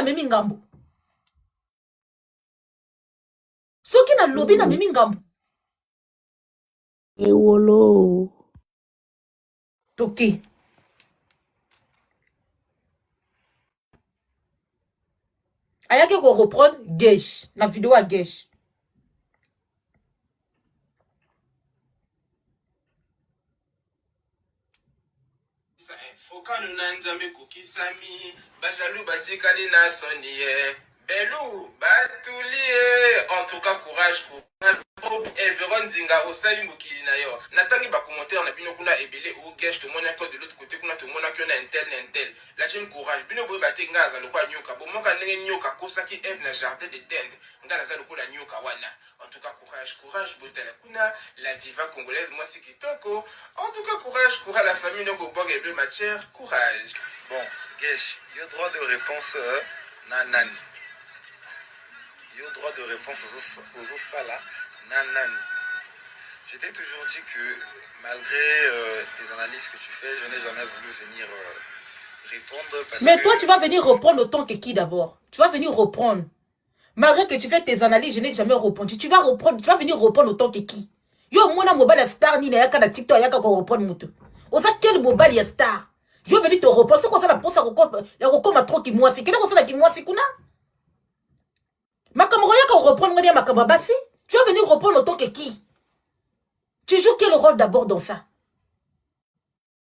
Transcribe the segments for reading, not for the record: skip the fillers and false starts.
memi ngambo. Soki na lobi na memi ngambo. Ewolo. Toki. Ayaki ko reprendre Gesh. Na vidéo à Gesh. Okanu na nzambe kokisami bajalu batikali na soniye Belou batulie en tout cas courage Everon Zinga osali mokili na yo natangi ba commentaire na bino kuna ebele o Gesh to mona ko de l'autre côté kuna to mona ko na intel la jeune courage bino boy batenga za lokwa nyoka bomoka ndenge nyoka kosaki Eve na jardin de dinde ngana za lokola nyoka wana. En tout cas, courage, Botala Kuna, la diva congolaise, moi c'est Kitoko. En tout cas, courage, la famille, no go bog et bleu matière, courage. Bon, Gesh, il y a droit de réponse, nanani. Il y a droit de réponse aux Osala, nanani. Je t'ai toujours dit que malgré les analyses que tu fais, je n'ai jamais voulu venir répondre. Mais toi, tu vas venir reprendre autant que qui d'abord? Tu vas venir reprendre. Malgré que tu fais tes analyses, je n'ai jamais répondu. Tu vas venir reprendre autant que qui? Yo, mona mobile star ni na yaka na TikTok yaka ko reprendre mutu. Oza quel mobile ya star? Je vais venir te reprendre. C'est quoi ça la posa ya ko ma trop ki mwasi. Kena ko ça ki mwasi kuna? Makamro yaka reprendre ngani makamro basi? Tu vas venir reprendre autant que qui? Tu joues quel rôle d'abord dans ça?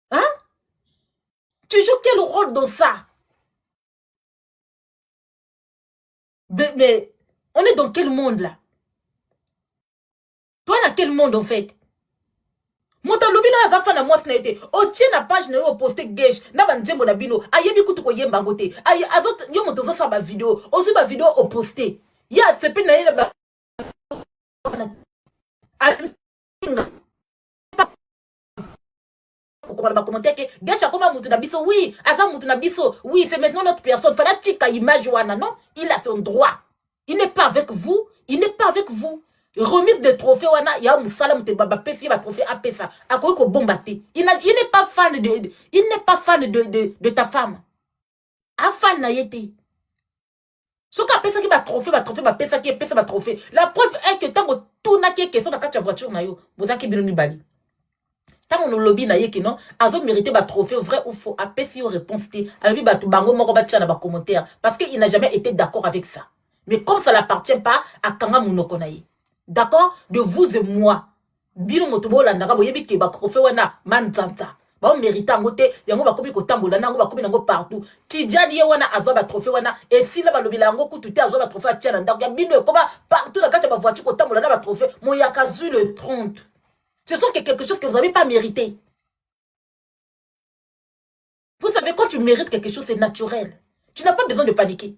Hein? Tu joues quel rôle dans ça? Mais on est dans quel monde là? Toi, dans quel monde en fait? Mota lobina ya vafa na mwasi na ete. O tie na page na yo poste Gesh. Na ba nzembo na bino. Ayebi kutu ko yemba ngote. Aye azot yo moto zo sa ba vidéo. Ozi ba vidéo o poste. Ya sepe na ye ba. Ba commenter que Gesh a comme mutu na biso. Oui, aza mutu na biso. Oui, c'est maintenant notre personne. Fala tika image wana non? Il a son droit. Il n'est pas avec vous. Il n'est pas avec vous. Remise de trophée wana ya musala mute baba pesi ba trophée apesa. Akoy ko bombate. Il n'est pas fan de ta femme. A fan na yete. Soka pesa ki ba trophée ba pesa ki pesa ba trophée. La preuve est que tango tout na ki question na kati ya voiture na yo. Bozaki bino mibali. Tango no lobby na yeki non, azo mérité ba trophée vrai ou faux. Apesi yo réponse té. Alobi ba tu bango moko ba tchana ba commentaire parce qu'il n'a jamais été d'accord avec ça. Mais comme ça n'appartient pas à Kanga Munokonaye. D'accord? De vous et moi. Bino motobo la ndaga boyebi ke ba trophée wana manzanta. Ba mérita ngote yango ba komi ko tambola nango ba komi nango partout. Tidiane ye wana azwa ba trophée wana et si la ba lobila ngo kutu te azwa ba trophée a tia ndako ya bino koma partout na kati ba voiture ko tambola na ba trophée mo yakazu le 30. Ce sont quelque chose que vous n'avez pas mérité. Vous savez quand tu mérites quelque chose c'est naturel. Tu n'as pas besoin de paniquer.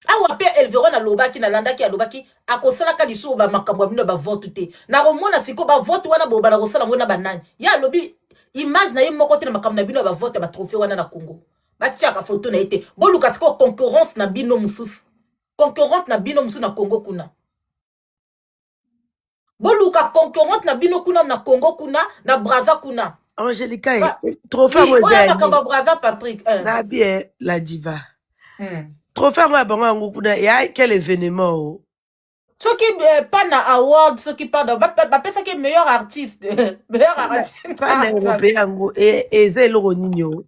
Awa pe elveron na lobaki na landaki ya lobaki akosala ka liso ba makambo bino ba vote te na romona siko ba vote wana bo ba kosala ngona banani ya lobi image na ye moko te na makambo na bino ba vote ba trophée wana na Congo ba tiaka photo na ete bo luka siko concurrence na bino mususu na Congo kuna bo luka concurrence na bino kuna na Congo kuna na Brazza kuna Angelica trophée moi ouais makamba Brazza Patrick na bien la diva trophée moi bango kuna ya quel événement ceux qui pas na award ceux qui pas dans ba pesa que meilleur artiste pas européen ngo et zelo nino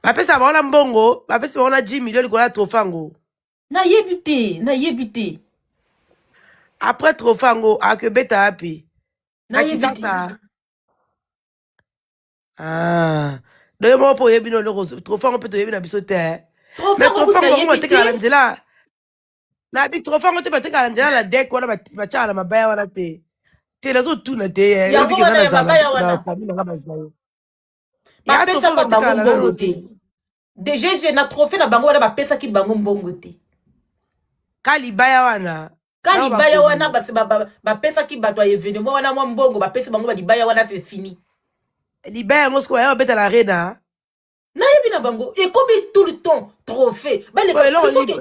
ba pesa ba mbongo ba pesa ba 10 millions ko la trophée ngo na yebite après trophée ngo akebeta api na yebite Doyo mo po yebi no loko trophée on peut te yebi na biso te. Mais trophée on te kala nzela. Na bi trophée on te ba te kala nzela la deck wana ba chala mabaya wana te. Te la zo tuna te. Ya bona ya mabaya wana. Ba pesa ko bango mbongo te. Déjà j'ai na trophée na bango wana ba pesa ki bango mbongo te. Kalibaya wana. Kalibaya wana ba pesa ki bato ya événement wana mwa mbongo ba pesa bango ba libaya wana c'est fini. Libère Moscou et on peut à l'arena. Na bango et comme tout le temps trophée. Ben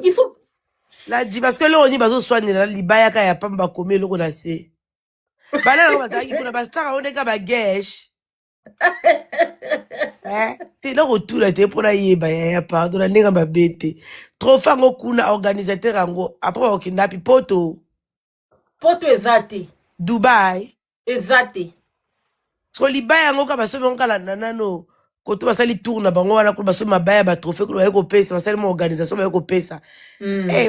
il faut la dit parce que là on y va soigner la libaya ka ya pamba komé loko na se. Bana na bazaki kuna ba star on est ka ba Gesh. T'es là retour là, t'es pour la yeba, ya pardon, la nenga ma bête. Trop fango kuna organisateur ango, après au kidnapping poto. Poto ezate. Dubai. Ezate. So libaya yango ka baso monga la nanano. Koto basali tour na bango wana ko baso mabaya ba trophée ko ba ko pesa, basali mo organisation ba ko pesa.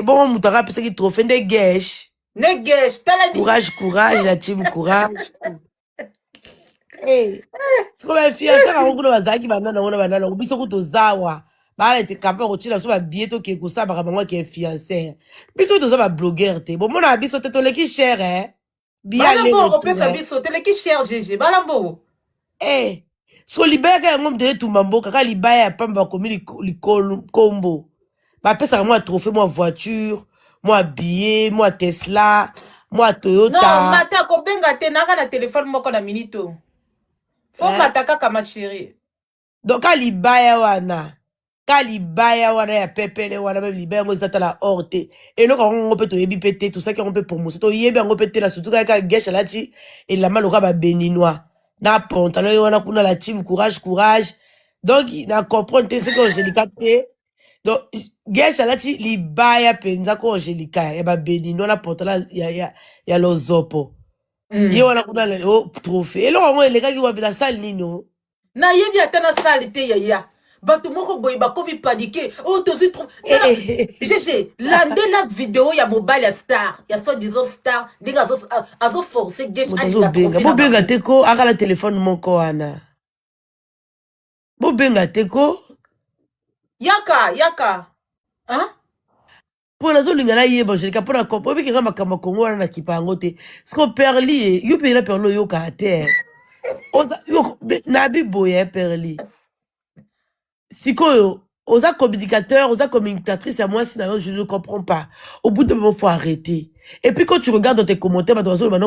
Bon mutaka pesa ki trophée de gesh. Ne gesh, tala di. Courage, la team courage. C'est comme un fiancé quand on a zaki banana on a banana on biso kuto zawa. Ba la te capable ko tila so ba bieto ke ko sa ba bango ke fiancé. Biso to za ba blogueur te. Bon mona biso te to le ki cher Bien le Balambo pesa biso tele ki cher GG. Balambo. So libaya ka ngom de tumambo kaka libaya pamba komi li combo. Ba pesa moi trophée moi voiture, moi billet, moi Tesla, moi Toyota. Non, mata ko benga te naka na téléphone moko na minito. Faut mata kaka ma chérie. Donc kalibaya wana ya pepele wana même libaya ngo zata la horte. Et non quand on peut to yebi pété tout ça qui on peut pour moi. To yebi ngo pété la surtout ka gesh la ti et la maloka ba béninois. Na pantalon wana kuna la team courage. Donc na comprendre ce que j'ai capté. Donc gesh la ti libaya penza ko Angelica ya ba béninois na pantalon ya lozopo. Ye wana kuna le trophée. Et là on les gars qui va la salle nino. Na yebi atana salle te yaya. Bato moko boy bakomi paniqué. Oh tozi trop. GG, lande la vidéo ya mobile ya star. Ya so disant star. Dinga azo forcer gesh ali la trophée. Bo benga teko aka la téléphone moko wana. Bo benga teko. Yaka. Hein? Pour la zone ngala yeba Angelica pour la compo bi kinga makama kongo wana na kipango te. Sko perli yo pe la perlo yo ka terre. Yo na bi boye perli. Sikoyo, osa communicateur, osa communicatrice, à moi, sinon, je ne comprends pas. Au bout d'un moment, il faut arrêter. Et puis, quand tu regardes dans tes commentaires,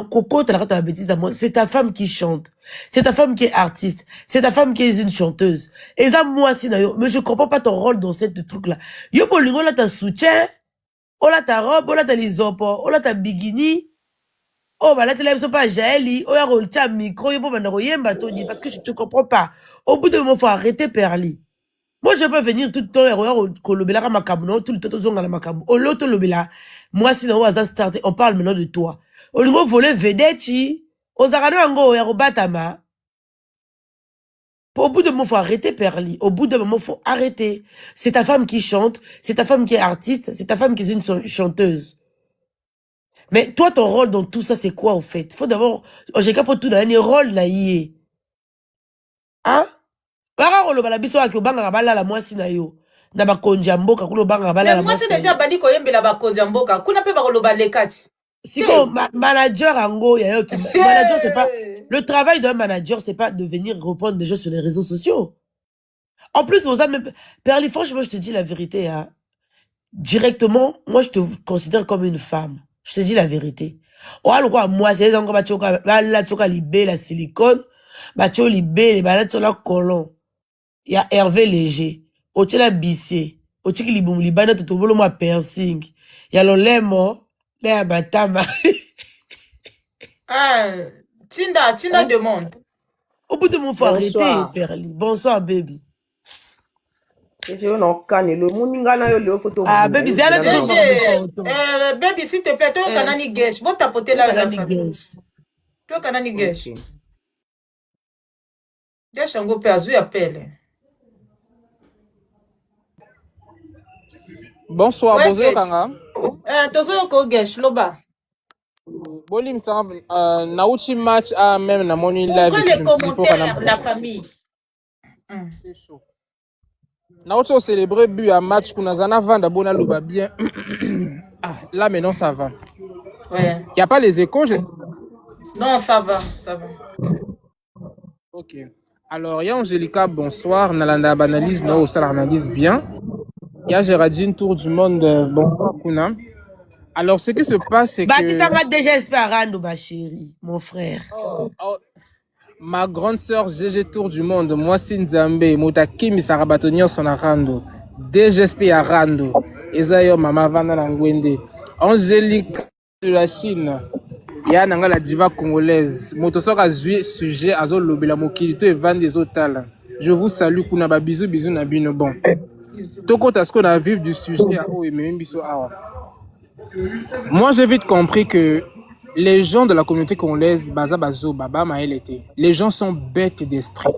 Coco, t'as la bêtise à moi. C'est ta femme qui chante. C'est ta femme qui est artiste. C'est ta femme qui est une chanteuse. Et ça, moi, sinon, mais je comprends pas ton rôle dans cette truc-là. Yo, pour l'ingo, là, t'as soutien. Oh, là, ta robe. Oh, là, t'as les opos. Oh, là, t'as bikini. Oh, bah là, t'es là, ils pas Jaeli. Oh, y'a un micro. Yo, parce que je te comprends pas. Au bout d'un moment, il faut arrêter, Perli. Moi, je peux venir tout le temps et kolobela makabu, tout le temps zonga la makabu. O loto lobela. Moi, sinon, on parle maintenant de toi. Au niveau voler vedetti, aux arano ango, batama. Au bout d'un moment, faut arrêter, Perli. Au bout d'un moment, faut arrêter. C'est ta femme qui chante, c'est ta femme qui est artiste, c'est ta femme qui est une chanteuse. Mais toi, ton rôle dans tout ça, c'est quoi, au fait? Faut d'abord, faut tout donner un rôle, là, y hein? La moi si na yo na ba konjamboka kulo banga bala la moi c'est déjà bandi ko yembela ba konjamboka kuna pe ba koloba lekati siko manager ango ya yo ki manager c'est pas le travail d'un manager c'est pas de venir répondre des gens sur les réseaux sociaux. En plus vous avez Perli, franchement je te dis la vérité hein. Directement moi je te considère comme une femme, je te dis la vérité. Quoi moi c'est encore ba choka la choka libé la silicone ba choka libé ba la choka colon. Il y a Hervé Léger. Oche la bissé. Oche ki libum libana tutobolo ma piercing. Il y a l'olemo. Le abatama. Tinda demande. Au bout de mon faut arrêter, Perli. Bonsoir, baby. Ah, baby, c'est à la baby, s'il te plaît, toi, kanani gesh. Bon, tapoter là, la famille. Toi, kanani gesh. Gesh, on go perdu, appelle. Bonsoir, ouais, bonjour Kanga. Tozo ko gesh loba. Bolim ça nauchi match a même na moni live. Ouvrez les commentaires la famille. C'est chaud. Nauchi au célébrer but à match kuna zana vanda bona loba bien. Ah, là maintenant ça va. Ouais. Il y a pas les échos Non, ça va. OK. Alors, il y a Angelica, bonsoir. Nalanda Banalyse, no, ça l'analyse bien. Il y a Géraldine, Tour du Monde, bonsoir, Kuna. Alors, ce qui se passe, c'est que... Baptiste va déjà espérando, ma chérie, mon frère. Ma grande sœur, GG Tour du Monde, moi, Sinzambe, Motakimi, Sarabatonio, son arando. DGSP Arando. Ezayo, Mama Vana Langwende. Angélique de la Chine. ya nanga la diva congolaise motosoka zui sujet azo lobela mokilito et vendre des otala. Je vous salue kuna ba bisous bisous na bino bon. Toko tasko na vivre du sujet à oh et même biso awa. Moi j'ai vite compris que les gens de la communauté congolaise baza bazo baba maël était. Les gens sont bêtes d'esprit.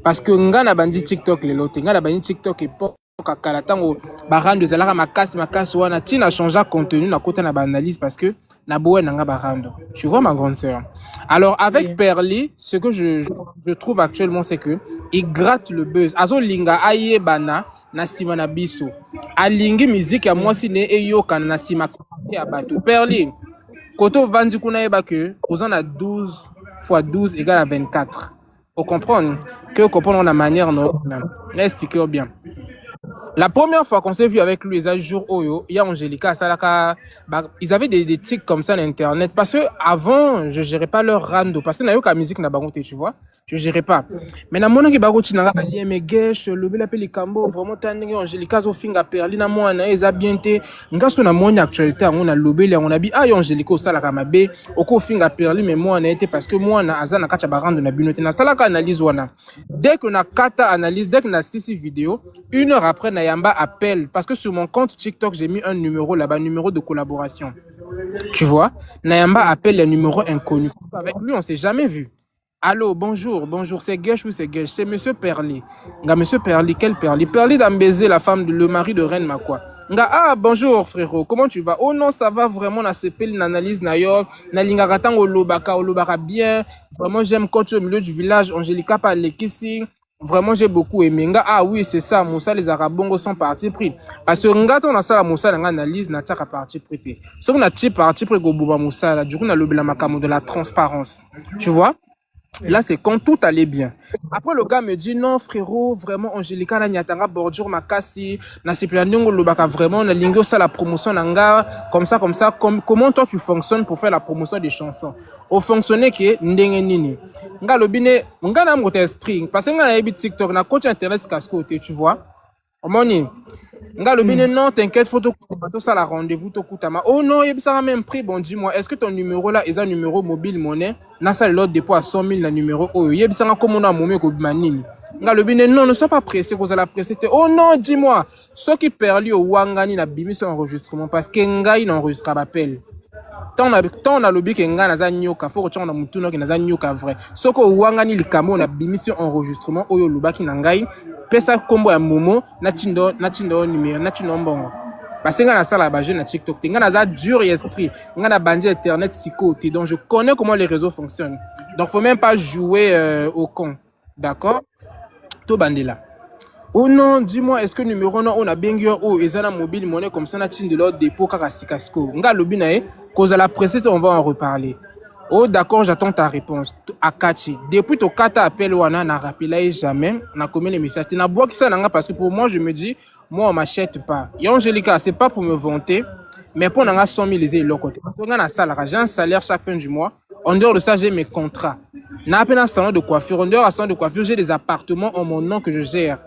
Parce que nga na bandi TikTok les lote, nga na bandi TikTok et kakala tango barando zalaka makasi wana tina changer contenu na kota na analyse parce que na boé nanga barando. Tu vois ma grande sœur. Alors avec Perly, ce que je trouve actuellement c'est que il gratte le buzz. Azo linga aye bana na sima na biso. Alingi musique ya mwasi ne eyoka na sima ya bato. Perly koto vandi kuna eba que aux en a 12 fois 12 égale à 24. Vous comprenez que comprendre la manière non expliquer bien. La première fois qu'on s'est vu avec lui, les jours Oyo, il y a Angelica, Salaka, ils avaient des tics comme ça sur Internet. Parce que avant, je gérais pas leur rando. Parce que n'a eu qu'à musique n'a pas goûté, tu vois. Je gérais pas. Mais na mona qui bagout n'a pas lié, mais gesh, le bel appel Cambo, vraiment tanné Angelica, zo finga perli na moi na eza bien té. Ngas que na mona actualité, on a lobé, on a dit ah Angelica Salaka mabe, oko finga perli, mais moi na été parce que moi na azana kacha barando na binote na Salaka analyse wana. Dès que na kata analyse, dès que na 6 vidéos, 1 heure après Nayamba appelle parce que sur mon compte TikTok j'ai mis un numéro là-bas, numéro de collaboration. Tu vois, Nayamba appelle les numéros inconnus. Avec lui on s'est jamais vu. Allô, bonjour, c'est Gesh ou c'est Gesh? C'est Monsieur Perly. Nga Monsieur Perly, quel Perly? Perly d'Ambézé, la femme, le mari de Reine Makwa. Nga ah bonjour frérot, comment tu vas? Oh non ça va vraiment na sepel l'analyse na yo na linga katang olobaka bien. Vraiment j'aime quand tu es au milieu du village Angelica par lekisi. Vraiment j'ai beaucoup aimé. Nga ah oui c'est ça Moussa les Arabongo sont partis pris. Parce que nga ton na sala Moussa na analyse na tchaka parti pris. So na ti parti pris go buba Moussa là du coup na lobela makamo de la transparence. Tu vois? Là, c'est quand tout allait bien. Après, le gars me dit, non, frérot, vraiment, Angelica, na nyatanga, bordure, makasi, na siplianiongo, lobaka, vraiment, na lingo, ça, la promotion, nanga, comme ça, comment toi, tu fonctionnes pour faire la promotion des chansons? Au fonctionner, qui est, ndenge nini. Nga, lobine, nga, na mgote esprit, parce que nga, na yebi TikTok, na coach internet, kaskote, tu vois? Omoni. Nga lobine non t'inquiète faut tout ça la rendez-vous to kutama oh non il ça même prix bon dis-moi est-ce que ton numéro là est un numéro mobile monnaie na ça l'autre dépôt à 100 000 na numéro oh il ça comme on a momé ko manini nga lobine non ne sois pas pressé cause la pressé oh non dis-moi ce qui perli au wangani na bimi son enregistrement parce que nga il enregistre appel tant na lobby que nga na za nyoka faut que na mutu no que na za nyoka vrai ce que wangani likamo na bimi son enregistrement oyo lobaki na ngai pesa kombo ya momo na chindo numéro na chindo mbongo parce que nga na sala ba jeune na TikTok nga na za dur esprit nga na bandi internet psychoté donc je connais comment les réseaux fonctionnent donc faut même pas jouer au con d'accord to bandela oh non dis-moi est-ce que numéro non on a bien gueur oh ezana mobile monnaie comme ça na chindo l'autre dépôt kaka sikasko nga lobi na e cause la presse on va en reparler. Oh d'accord, j'attends ta réponse. Akachi. Depuis ton kata appel wana na rappelé jamais na commis les messages. Tu n'as bois qui ça nanga parce que pour moi je me dis moi on m'achète pas. Et Angelica, c'est pas pour me vanter mais pour nanga 100 000 les l'autre côté. Parce que nga na salaire, j'ai un salaire chaque fin du mois. En dehors de ça, j'ai mes contrats. Na appel un salon de coiffure, en dehors d'un salon de coiffure, j'ai des appartements en mon nom que je gère.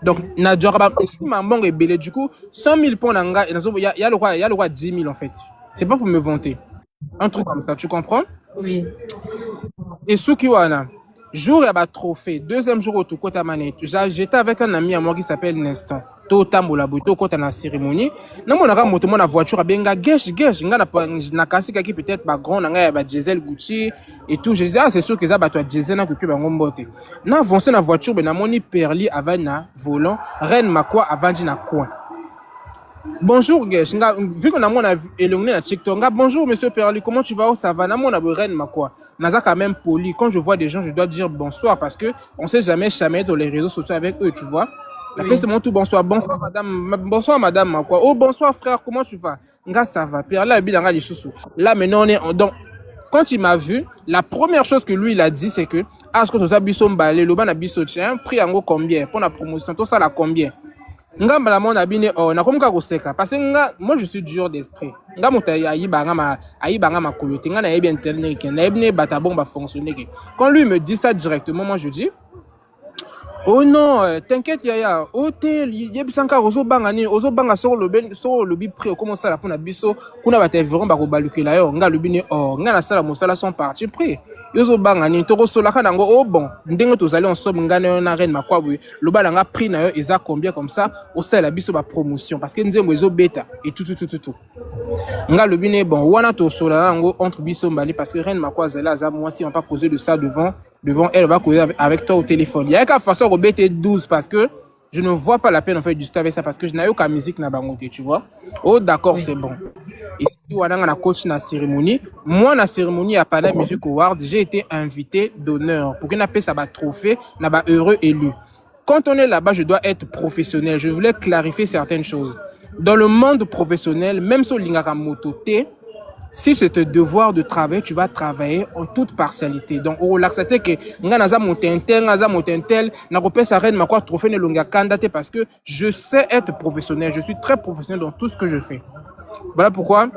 Donc na djoraba ma mbongo est belé du coup 100 000 pour nanga il y a le roi 10 000 en fait. C'est pas pour me vanter. Un truc comme ça, tu comprends? Oui. Et Sukiwana, jour il y a un trophée, deuxième jour au Tukota Manette, j'étais avec un ami à moi qui s'appelle Neston. Tota Molabuto, quand on a cérémonie, non, on a monté mon voiture à Benga, gesh, n'a cassé qui peut-être ma grande, on a diesel Gucci et tout. Je disais, ah, c'est sûr que ça va toi diesel, n'a que plus un botte. N'a avancé la voiture, ben, n'a moni perli avant na volant, reine ma quoi avant na coin. Bonjour, Gesh. Vu qu'on a mon élongné à TikTok, bonjour, monsieur Perli, comment tu vas? Oh, ça va? Mon reine, ma quoi? Naza quand même poli. Quand je vois des gens, je dois dire bonsoir parce que on sait jamais dans les réseaux sociaux avec eux, tu vois. Après, c'est mon tout bonsoir. Bonsoir, madame, ma quoi? Oh, bonsoir, frère, comment tu vas? Nga, ça va. Perli, là, maintenant, on est donc, quand il m'a vu, la première chose que lui, il a dit, c'est que, ah, ce que tu as biso mbalé, le ban a biso tien, prix en gros combien? Pour la promotion, tout ça, la combien? Nga mbala mona bine oh na komka koseka parce que nga moi je suis dur d'esprit nga mota ayibanga ma communauté nga na yebi internet ke na yebne bata bon ba fonctionner. Quand lui me dit ça directement moi je dis Oh non, t'inquiète Yaya. Hôtel, yebisanga ozobanga sur le lobby près comment ça la pona biso kuna bata vraiment ba kobalukela yo nga lobi ni nga na sala mosala son parti près. Yozobanga ni toko solaka nango oh bon ndenge tozali ensemble nga na reine makwabwe lobala nga prix na yo eza combien comme ça au sala biso ba promotion parce que nzembo ezo beta et tout. Nga lobi ni bon wana to sola nango entre biso mbali parce que reine makwazela za moi si on pas causer de ça devant elle va causer avec toi au téléphone. Il y a qu'à façon de BT 12 parce que je ne vois pas la peine en fait juste avec ça parce que je n'ai aucune musique na bangote, tu vois. Oh d'accord, oui. C'est bon. Et si on a coach na cérémonie, moi na cérémonie à Pana Music Award, j'ai été invité d'honneur pour qu'on appelle ça ba trophée, na ba heureux élu. Quand on est là-bas, je dois être professionnel. Je voulais clarifier certaines choses. Dans le monde professionnel, même sur l'ingara mototé, si c'est un devoir de travail, tu vas travailler en toute partialité. Donc, au laxate que nganaza motentel, na repère sa reine ma quoi trophée ne longa candidaté parce que je sais être professionnel. Je suis très professionnel dans tout ce que je fais. Voilà pourquoi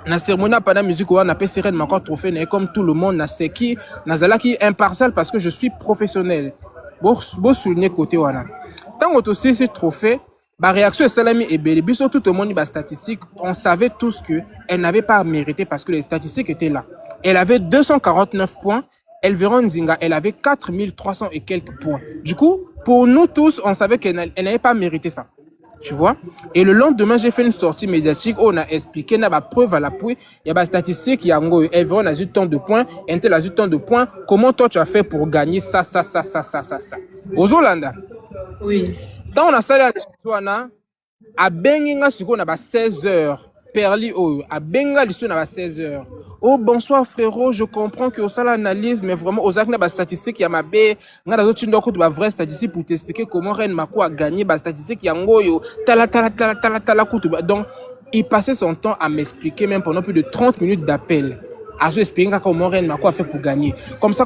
na cérémonie pendant musique on appelle reine ma quoi trophée n'est comme tout le monde na c'est qui nazala qui impartial parce que je suis professionnel. Bon souligner côté wana. Tant que aussi ce trophée bah réaction Salami et Bélibi, sur tout le monde, bah statistiques, on savait tous que elle n'avait pas mérité parce que les statistiques étaient là. Elle avait 249 points, Elveron Zinga, elle avait 4300 et quelques points. Du coup, pour nous tous, on savait qu'elle n'avait pas mérité ça. Tu vois? Et le lendemain, j'ai fait une sortie médiatique où on a expliqué, on a pas preuve à l'appui, il y a des statistiques, il y a Elveron a eu tant de points, Intel a eu tant de points, comment toi tu as fait pour gagner ça. Aux Hollanda. Oui. Tant on a salé à Benginga, on a 16 heures. Perli, à Benga, on a 16 heures. Oh, bonsoir frérot, je comprends que au salle analyse, mais vraiment, aux actes, statistiques, il y a ma baie, on a d'autres vraies statistiques pour t'expliquer comment Ren Mako a gagné, statistiques, il y a ngoyo, donc, il passait son temps à m'expliquer, même pendant plus de 30 minutes d'appel. À je expliquer comment Ren Mako a fait pour gagner. Comme ça.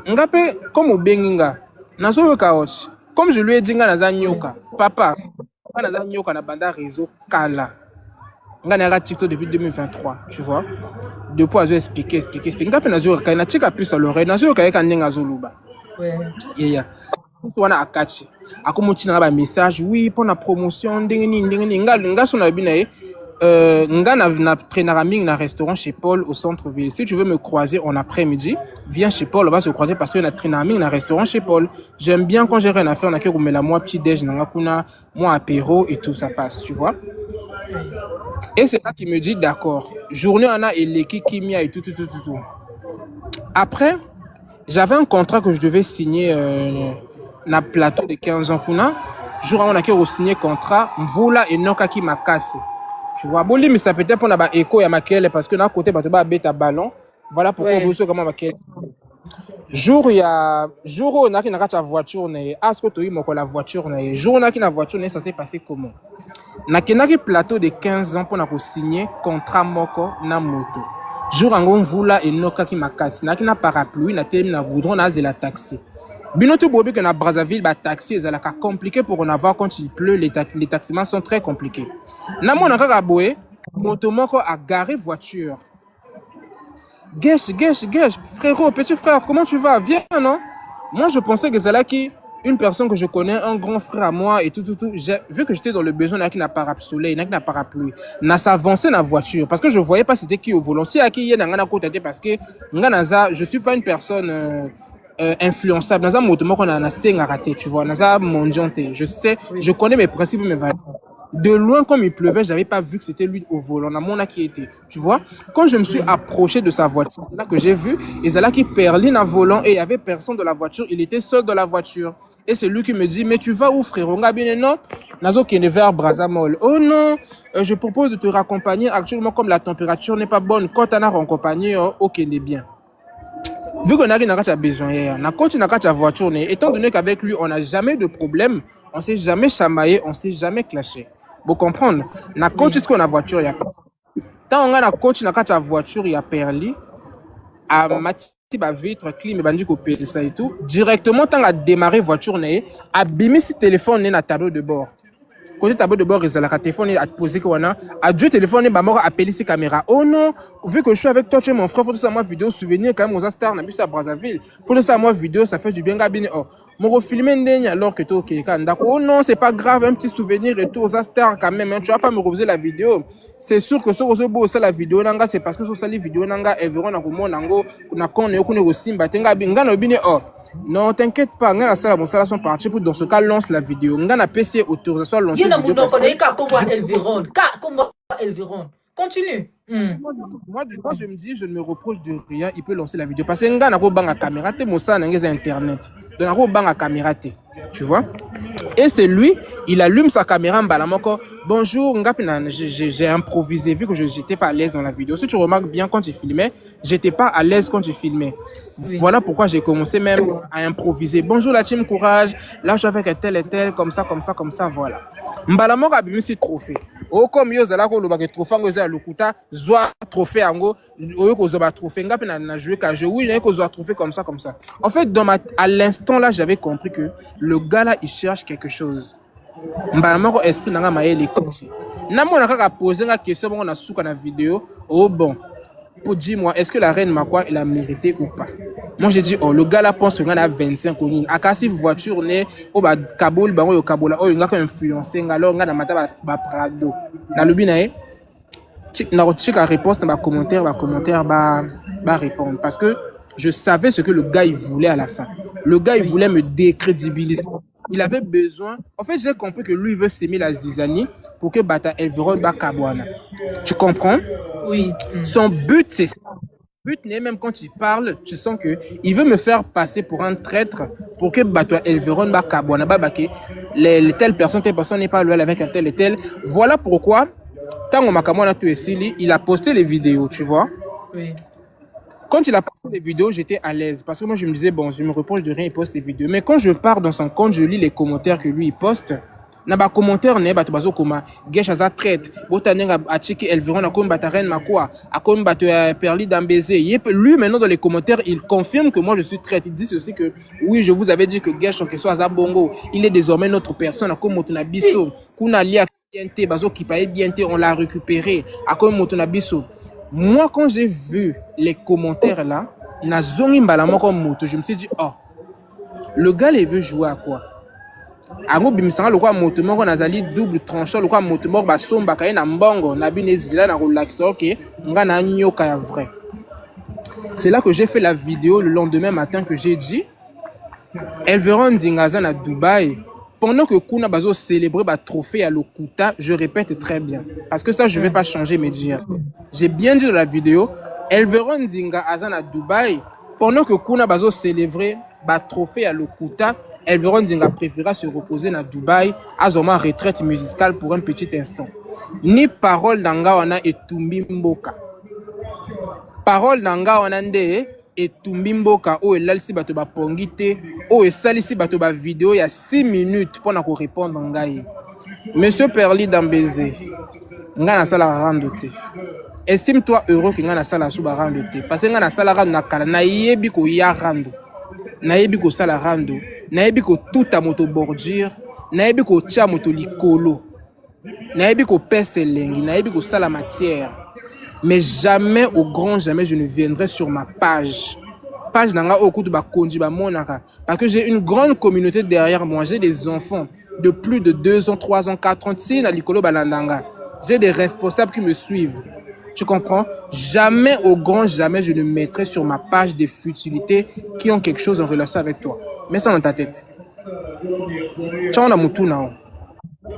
Ngapé, comme au Benginga, nazo le kaosh. Comme je lui ai dit, papa, na banda réseau Kala. On a TikTok depuis 2023, tu vois. Depuis, je vais expliquer. Ngape nazo na tika plus à l'oreille, nazo ka yeka ndenga zoluba. Ouais. Yeah. On a akachi. Akomuti na ba message, oui, pour la promotion ndengeni nga so na binae. Nga na traînera ming na restaurant chez Paul au centre-ville. Si tu veux me croiser en après-midi, viens chez Paul, on va se croiser parce que na traînera ming na restaurant chez Paul. J'aime bien quand j'ai rien à faire, on a que la moi petit déj na kuna, moi apéro et tout ça passe, tu vois. Et c'est là qui me dit d'accord. Journée on a eleki kimia et tout. Après, j'avais un contrat que je devais signer na plateau de 15 ans kuna. Jour on a que signé contrat, voilà et non qui m'a cassé. Tu vois, bon, mais ça peut-être pour la écho et maquille parce que d'un côté, tu vas bête à ballon. Voilà pourquoi vous savez comment maquille. Jour, il y a jour où on a qui n'a pas voiture, à ce que tu as la voiture, jour où on a qui n'a voiture, ça s'est passé comment? Na kenaki plateau de 15 ans pour na signer contrat moko na moto. Jour en voula et noka qui m'a cassé, na qui n'a parapluie, na télé na goudron, na la taxi. Binoto bobi que na Brazzaville, ba taxi, c'est compliqué pour en avoir quand il pleut, les taximans sont très compliqués. Na mon kaka boé, moto moko a garé voiture. Gesh, frérot, petit frère, comment tu vas? Viens, non? Moi, je pensais que c'est là qui, une personne que je connais, un grand frère à moi et tout. Vu que j'étais dans le besoin, qui n'a pas soleil, qui n'a pas parapluie, n'a s'avancé dans la voiture parce que je voyais pas c'était qui au volant. Si à qui y a n'a côté parce que je suis pas une personne influençable. Dans un moto, moi, on a assez raté, tu vois. Dans un mondiante, je sais, je connais mes principes, mes valeurs. De loin, comme il pleuvait, j'avais pas vu que c'était lui au volant. On a mon qui était, tu vois. Quand je me suis approché de sa voiture, là que j'ai vu, il y a qui perline à volant et il y avait personne dans la voiture. Il était seul dans la voiture. Et c'est lui qui me dit, mais tu vas où, frérot? Non, Nazo qui est vers Brazzamol. Oh non, je propose de te raccompagner. Actuellement, comme la température n'est pas bonne, quand on a raccompagné, ok, n'est bien. Vu qu'on a besoin, on a continué à la voiture, étant donné qu'avec lui, on n'a jamais de problème, on ne s'est jamais chamaillé, on ne s'est jamais clashé. Vous comprenez? On a continué à la voiture, il y a tant on a continué à la voiture, il y a perli, à mati ba vitre, clim, et bandit coupé ça et tout. Directement, tant on a démarré la voiture, a bimé ce téléphone dans le tableau de bord. côté tableau de bord résalaka téléphone a posé que wana a Dieu téléphone ba mort appelé ses caméras. Oh non, vu que je suis avec toi tu es mon frère, faut ça moi vidéo souvenir quand même aux stars na biso à Brazzaville. Faut ça moi vidéo, ça fait du bien gabine. Oh, mon filmer ndenya alors que toi OK d'accord. Oh non, c'est pas grave, un petit souvenir et tout aux stars quand même, hein. Tu vas pas me refuser la vidéo. C'est sûr que ce que beau ça la vidéo nanga c'est parce que sur ça les vidéos nanga everon na ko monango na konne ko ne ko simba tenga binga no bine oh. Non, t'inquiète pas, ngana sala bon sala sont partis pour dans ce cas lance la vidéo. Ngana PC autorisation lancer la vidéo. Continue. Moi, je me dis, je ne me reproche de rien, il peut lancer la vidéo. Parce que ngana ko banga caméra, te mosa n'engage internet. Donc ko banga caméra te. Tu vois? Et c'est lui, il allume sa caméra en balamoko. Bonjour, j'ai improvisé vu que je n'étais pas à l'aise dans la vidéo. Si tu remarques bien quand tu filmais, j'étais pas à l'aise quand tu filmais. Oui. Voilà pourquoi j'ai commencé même à improviser. Bonjour la team Courage, là je suis avec un tel et tel, comme ça, voilà. Mbalamoko a mis ce trophée. Oh comme yo zala ko lo ba trophée ngo za lokuta, zwa trophée ango, oyo ko zo ba trophée ngapi na jouer ka jeu. Oui, il y a ko zo trophée comme ça. En fait, à l'instant là, j'avais compris que le gars là il cherche quelque chose. Mbalamoko esprit nanga maye les coach. Na mona kaka poser nga question bon na souka na vidéo. Oh bon. Pour dire moi, est-ce que la reine Makwa elle a mérité ou pas? Moi j'ai dit oh le gars là pense que a 25 000. Akasi voiture né au ba Kaboul bango yo Kabola oh nga ko influencer nga alors nga na mata ba Prado. Na lobi na e na retika réponse dans ba commentaire ba répondre parce que je savais ce que le gars il voulait à la fin. Le gars il voulait me décrédibiliser. Il avait besoin. En fait, j'ai compris que lui veut s'aimer la zizanie pour que Bata Elveron bat Kabouana. Tu comprends? Oui. Son but, c'est ça. Le but n'est même quand il parle, tu sens que il veut me faire passer pour un traître pour que Bata Elveron bat Kabouana. Telle personne n'est pas loyale avec un tel et tel. Voilà pourquoi, tant que Makamouana il a posté les vidéos, tu vois? Oui. Quand il a posté les vidéos, j'étais à l'aise. Parce que moi, je me disais, bon, je me reproche de rien, il poste les vidéos. Mais quand je pars dans son compte, je lis les commentaires que lui, il poste. Na ba commentaire ne ba tobazo koma gesha za traite botanenga achiki Elveron akom bataren makwa akom bato perli d'ambezé lui maintenant dans les commentaires il confirme que moi je suis traite. Il dit ceci que oui je vous avais dit que gesha que soit za bongo il est désormais notre personne akom motuna biso kuna lia bienté bazo qui paye bienté on l'a récupéré akom motuna biso. Moi quand j'ai vu les commentaires là na zongi mbalamoko moto je me suis dit oh le gars il veut jouer à quoi? Ango bimisanga lokwa moto moko nazali double tranchant lokwa moto moko basomba kaye na mbongo na binezila na relaxer OK nga na nyoka ya vrai. C'est là que j'ai fait la vidéo le lendemain matin que j'ai dit Elveron Zingaza na Dubaï pendant que kuna bazo célébrer ba trophée à Lokuta, je répète très bien parce que ça je vais pas changer mes dires. J'ai bien dit dans la vidéo Elveron Zingaza na Dubaï pendant que kuna bazo célébrer ba trophée à Lokuta. Elveron Zinga préféra se reposer à Dubaï à son retraite musicale pour un petit instant. Ni parole d'anga wana etumbi mboka. Parole d'anga wana nde etumbi mboka o elalisi bato ba pongite o esalisi bato ba vidéo ya 6 minutes pour na ko répondre ngai. Monsieur Perli d'Ambezé, nga na sala rando te. Estime-toi heureux que nga na sala sou ba rando te parce que nga na sala rando na kala na yebi ko ya rando. Nayebi ko sala rando, nayebi ko tout à moto bordure, nayebi ko tia moto likolo, nayebi ko pese lengi, nayebi ko sala matière. Mais jamais au grand jamais je ne viendrai sur ma page. Page nanga okutu ba konji ba monaka parce que j'ai une grande communauté derrière moi, j'ai des enfants de plus de 2 ans, 3 ans, 4 ans, si na likolo balandanga. J'ai des responsables qui me suivent. Tu comprends? Jamais, au grand jamais, je ne mettrai sur ma page des futilités qui ont quelque chose en relation avec toi. Mets ça dans ta tête.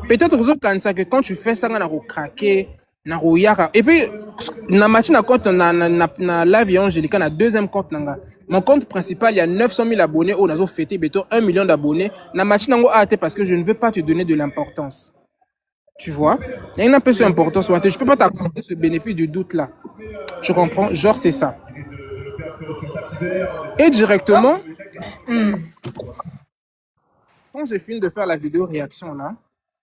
Peut-être que quand tu fais ça, tu vas craquer, et puis, na machine à compte, na live Angélica, na deuxième compte, mon compte principal, il y a 900 000 abonnés, on a fêté, 1 million d'abonnés. Na machine à compte, parce que je ne veux pas te donner de l'importance. Tu vois, il y a une peu d'importance. Je peux pas t'accorder ce bénéfice du doute là. Tu comprends? Genre c'est ça. Et directement, quand j'ai fini de faire la vidéo réaction là,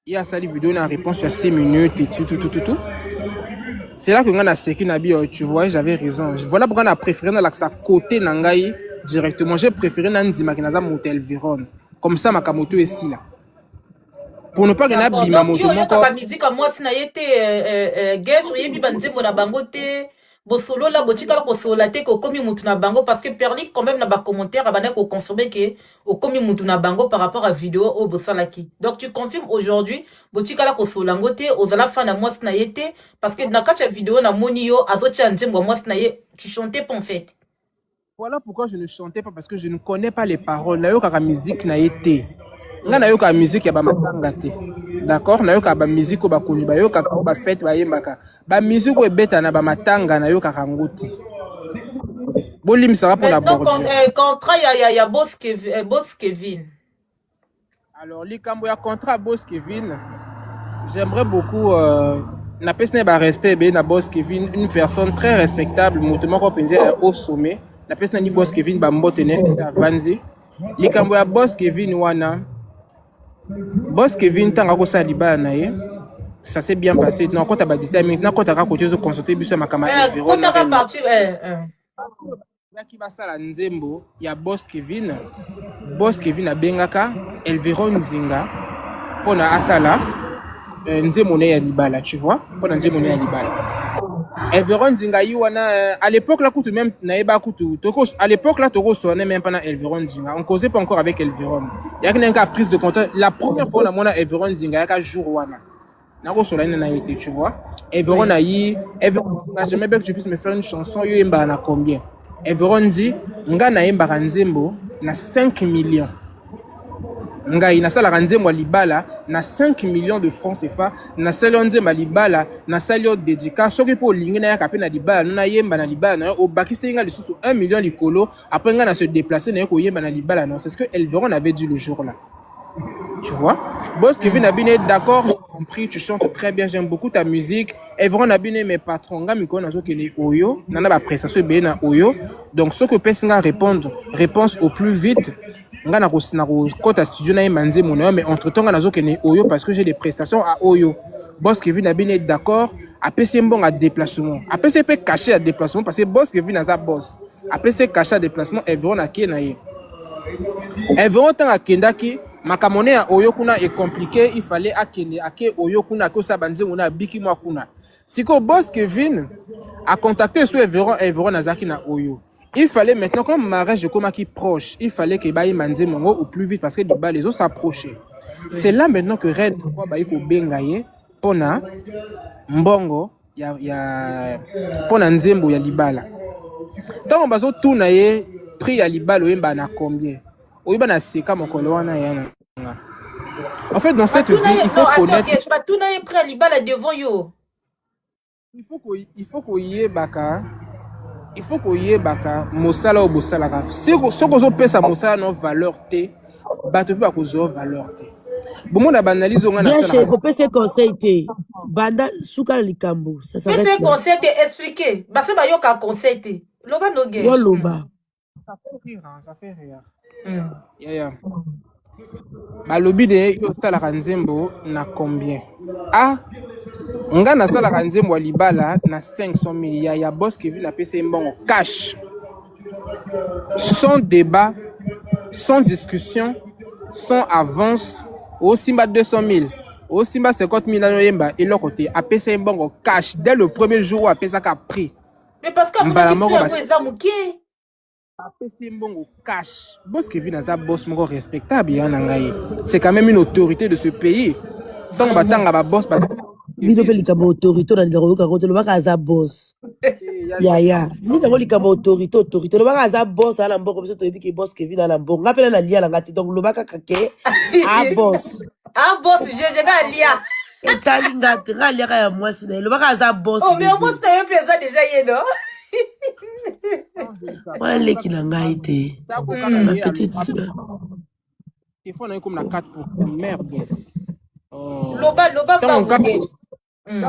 il y a ça la vidéo une réponse à 6 minutes et tout. C'est là que on a sécu Nabi, tu vois, j'avais raison. Voilà pourquoi on a préféré dans l'axe à côté Nangaï directement. J'ai préféré Nanzima Kinaza Motel Véron. Comme ça, Makamoto est ici là. pour ne pas que D'accord. bima Donc, moto yo, moko kaka musique à moi, sina yete, gage, oyebi banzembo na bango te, bosolo la, botika la solo te, ko komi mutu na bango, parce que Perli, quand même, na ba commentaire, abana ko confirmer que, au komi mutu na bango par rapport à vidéo, au bosalaki. Donc, tu confirmes aujourd'hui, botika la solango te, ozala fan à moi, sina yete, parce que na kacha vidéo na moni yo, azocha nzembo moi, sina ye, tu chantais pas en fait. Voilà pourquoi je ne chantais pas, parce que je ne connais pas les paroles. Nayoka musique na été. Nga nayoka musique ya ba matanga te. D'accord? Nayoka ba musique ba konji ba yoka ba fête ba yembaka. Ba musique o beta na ba matanga nayoka kanguti. Bolim ça va pour la Maintenant, bordure. contrat, il y a Boss Kevin. Alors, likambo ya contrat Boss Kevin, j'aimerais beaucoup na pesne ba respect be na Boss Kevin, une personne très respectable, motement ko penze au sommet. La personne ni Boss Kevin ba mbotene ta vanzi. Likambo ya Boss Kevin wana. Boss Kevin tanga ko sa libala na ye. Ça s'est bien passé. Non, quand tu as des détails, maintenant quand tu as côté consulter biso makama environ. Quand tu as parti ya ki basala nzembo ya Boss Kevin. Boss Kevin abengaka Elveron Nzinga pona asala nzembo ne ya libala, tu vois? Pona nzembo ne ya libala. Elveron Nzinga yiwana à l'époque là kutu même naeba kutu toko à l'époque là toko sonne même pas na Elveron Nzinga. On causait pas encore avec Elveron. Il y a qu'une prise de contact. La première fois on a Elveron Nzinga ya ka jour wana. Nako solane na été, tu vois? Elveron ayi Elveron j'aimerais bien que tu puisses me faire une chanson yo yemba na combien? Elveron dit nga na yemba nzembo na 5 millions. Nga ina sala nzembo libala na 5 millions de francs CFA na sala nzembo libala na sala dédicace soki po lingi na ya kapé na libala na yemba na libala na o bakisi nga lisusu 1 million likolo après nga na se déplacer na ko yemba na libala non c'est ce que Elveron avait dit le jour là. Tu vois? Boss Kevin Abine d'accord, compris, tu chantes très bien, j'aime beaucoup ta musique. Elveron Abine mes patrons nga mikona zo kele oyo nana ba prestation be na oyo. Donc ce que personne répondre réponse au plus vite. Nga na ko kota studio na manze mon mais entre-temps nga nazo kene oyo parce que j'ai des prestations à oyo. Boss Kevin Abine d'accord, après c'est bon à déplacement. Après c'est pas caché à déplacement parce que Boss Kevin a sa boss. Après c'est caché à déplacement Elveron a ki na ye. Elveron tant akendaki makamone ya oyo kuna est compliqué, il fallait akende ake oyo kuna ko sa banze mona biki mwa kuna. Siko Boss Kevin a contacté sur Elveron Nazaki na oyo. Il fallait maintenant comme mariage comme qui proche, il fallait que baï manze mongo au plus vite parce que les autres s'approchaient. C'est là maintenant que Red quoi baï ko bengaye pona mbongo ya pona nzembo ya libala. Tant bazo tuna ye prix ya libala oyemba na combien? Oyeba na seka mokolo wana yana. En fait dans cette vie, il faut connaître il faut qu'on y ait baka. Il faut qu'on y ait baka mosala ou bosala ka. Si on peut sa mosala non valeur T, bato pe akozo valeur T. Bon na banalise on a bien chez on peut se conseil T. Banda suka likambo, ça s'arrête. Peut conseil T expliquer. Ba fait ba yo ka conseil T. Loba no ge. Yo loba. Ça fait rire, ça fait rire. Yeah. Ba lobi de yo sala nzembo na combien? Ah nga na sala nzembo libala na 500 000 ya Boss Kevin a payé mbongo cash. Sans débat, sans discussion, sans avance, au Simba 200 000, au Simba 50 000 yemba et l'autre côté a payé mbongo cash dès le premier jour a payé ça qu'a pris. Mais parce que mbongo cash. Boss Kevin a sa boss moko respectable ya nangaye. C'est quand même une autorité de ce pays. Donc batanga ba boss ba Bino pe likamba autorité na ngaro ka kote lo baka za boss. Ya. Ni na likamba autorité lo baka za boss ala mboko biso to yebi ke Boss Kevin ala mbongo. Ngapela na lia la ngati donc lo baka kake a boss. A boss je ga lia. Etali ngati ga lia ka ya mwasi na lo baka za boss. Oh mais boss na yo pesa déjà ye no. Wale kilanga ite. Ma petite sœur. Il faut comme la 4 pour merde. Loba pas engage.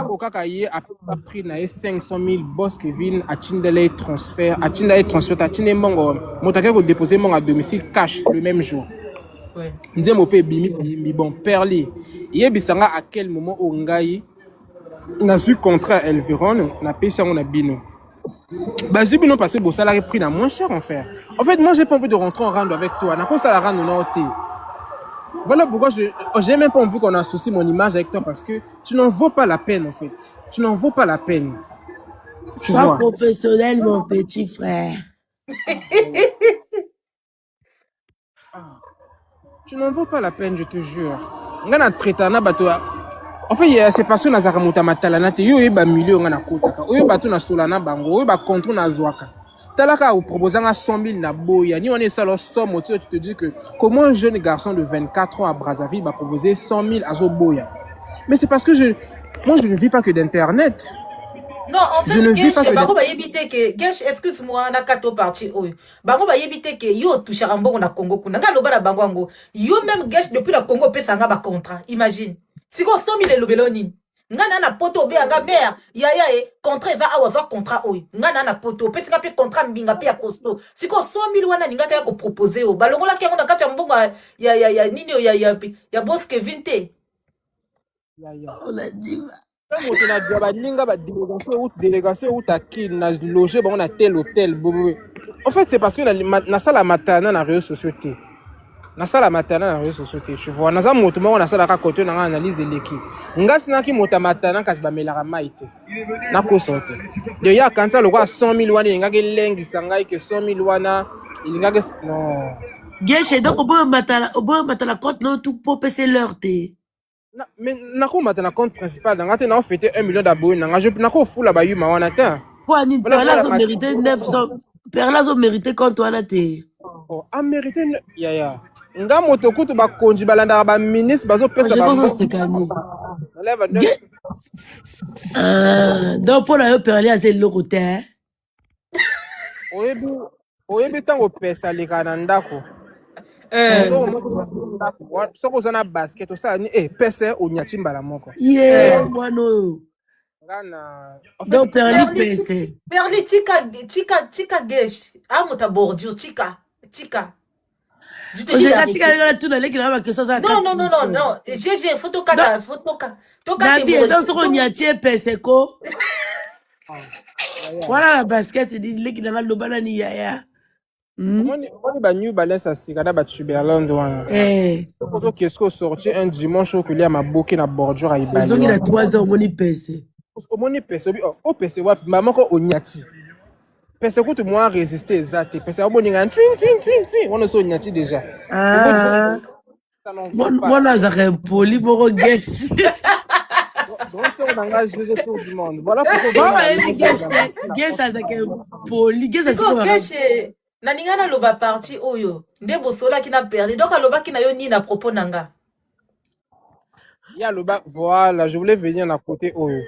Au kaka ye a pris na 500 000 Boss Kevin a tindele transfert a tindele mbongo motake ko déposer mon à domicile cash le même jour. Ouais. Nzembo pe bimi bon Perli. Yebisanga à quel moment o ngai na su contrat Elveron na pesa on a bino. Bah bino parce que bon salaire pris na moins cher en fait. En fait moi j'ai pas envie de rentrer en rando avec toi. Na pas ça la rando non té. Voilà pourquoi j'ai même pas envie qu'on associe mon image avec toi parce que tu n'en vaux pas la peine en fait. Tu n'en vaux pas la peine. Tu Sois vois. professionnel, mon petit frère. Tu n'en vaux pas la peine, je te jure. Ngana traitana bato. En fait, c'est parce que nazaka muta matalana te yo yeba milieu ngana kotaka. Oyo bato na solana bango, oyo ba contre na zwaka. Talaka ou proposant 100 000 na boya. Ni on est ça leur somme, tu te dis que comment un jeune garçon de 24 ans à Brazzaville va proposer 100 000 à Zoboya. Mais c'est parce que moi je ne vis pas que d'internet. Non, en fait, Je ne vis pas que Bango va éviter que, excuse-moi, na kato parti, Bango va éviter que yo touche Rambo na Congo, kuna ngalo bala Bango ango. Yo même depuis la Congo pe sanga ba contrat, imagine. Si ko 100 000 lobeloni. Ngana na poto be anga mère, yaya contrat va awa contrat oyo. Ngana na poto pe singa pe contrat mbinga pe ya costo. Si ko 100 000 wana ningaka ya ko proposer o. Balongola ke ngona kati ya mbongo ya nini ya boss Kevin te. On a dit. Délégation où tu as logé on a tel hôtel. En fait, c'est parce que na sala matana na réseaux sociaux. Na sala matana na réseaux sociaux. Tu vois, na za moto on a sala ka côté na analyse de l'équipe. Ngas na ki mota matana kasi ba melaka maite. Na ko sorte. De ya kanza lokwa 100 000 wana ngake lengi sangai ke 100 000 wana il ngake non. Gesh donc au bon matala compte non tout pour passer l'heure té. Mais nako matana compte principal dans ngate na fêter 1 million d'abonnés na je nako fula ba yuma wana ta. Quoi ni Perlas ont mérité 900. Perlas ont mérité compte wana té. Oh, a mérité ya. Nga moto kutu ba konji balanda ba ministre bazo pesa ba. Je c'est gagné. Donc pour la Perlas c'est le côté. Oyebi tango pesa leka na ndako. Soko zana basket osa ni pesa onyati mbala moko. Yeah, mwano. Donc Perli pesa. Perli tika gesh. Amuta bordure tika. Je te dis la non. GG, photo kata. Gabi, dans ce qu'on y a tié peseko. Voilà la basket, dit les qui n'a pas le banani yaya. On est New Balance à Sigada Batchuberland. Qu'est-ce qu'on sorti un dimanche au qu'il y a ma bouquet na bordure à Ibali. Ils ont eu 3 heures, moni PC. Moni PC, au PC, maman ko onyati. Parce que moi résister exact parce que on est sur Niati déjà. Ah. Moi nazaka poli boko guest. Donc on engage les autour du monde. Voilà pourquoi. Guest azaka poli, guest azaka. Na ningana loba parti oyo. Ndebo sola qui n'a perdu. Donc aloba qui na yo ni na propos nanga. Ya loba voilà, je voulais venir à côté oyo.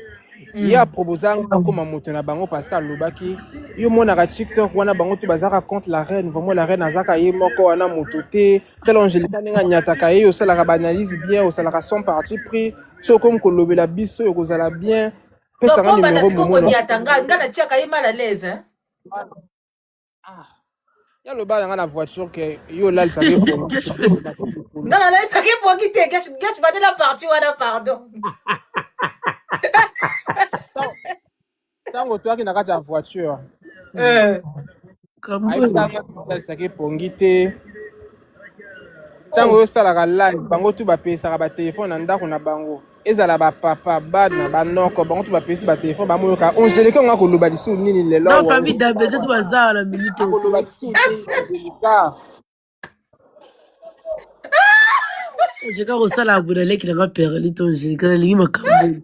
Il y a proposé comme un moto na bango parce que lobaki yo mona ka TikTok wana bango tu bazaka contre la reine vraiment la reine azaka ye moko wana mototé tel Angelica ninga nyata ka ye osala ka analyse bien osala ka son parti pris so comme ko lobela biso yo kozala bien pesa ka numéro momo nyata ngana tia ka ye mal à l'aise hein. Ya loba nga na voiture que yo là ça veut non là ça qui pour quitter gâche pas de la partie wana pardon. Tango toi qui n'a pas voiture. Comme ça qui pongité. Tango ça la live bango tu ba pesa ba téléphone na ndako na bango. Ezala ba papa bad na ba noko bango tu ba pesa ba téléphone ba moyoka. On se leka nga ko loba disu nini lelo. Non famille d'abeza tu bazar la minute. Ko loba disu nini. J'ai quand ça la boudale qui n'a pas perdu ton j'ai quand il m'a camé.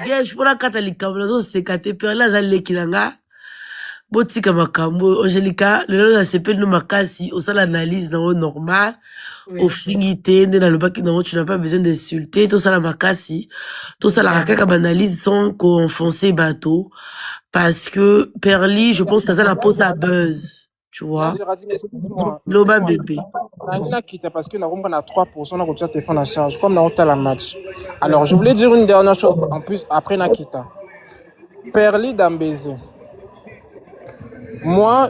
Yes, pour la catholique, c'est quand tu perds la zale qui n'a botika makambo. Angelica, le nom de CP nous makasi, au ça l'analyse dans le normal, au finité, dans le bac tu n'as pas besoin d'insulter, tout ça la makasi, tout ça la rakaka analyse sans qu'on fonce bateau, parce que Perli, je pense que ça la pose à buzz. Tu vois, l'oba bébé. Parce que nous avons 3% de notre téléphone à charge, comme dans la match. Alors, je voulais dire une dernière chose, en plus, après Nakita. Perli Dambézé. Moi,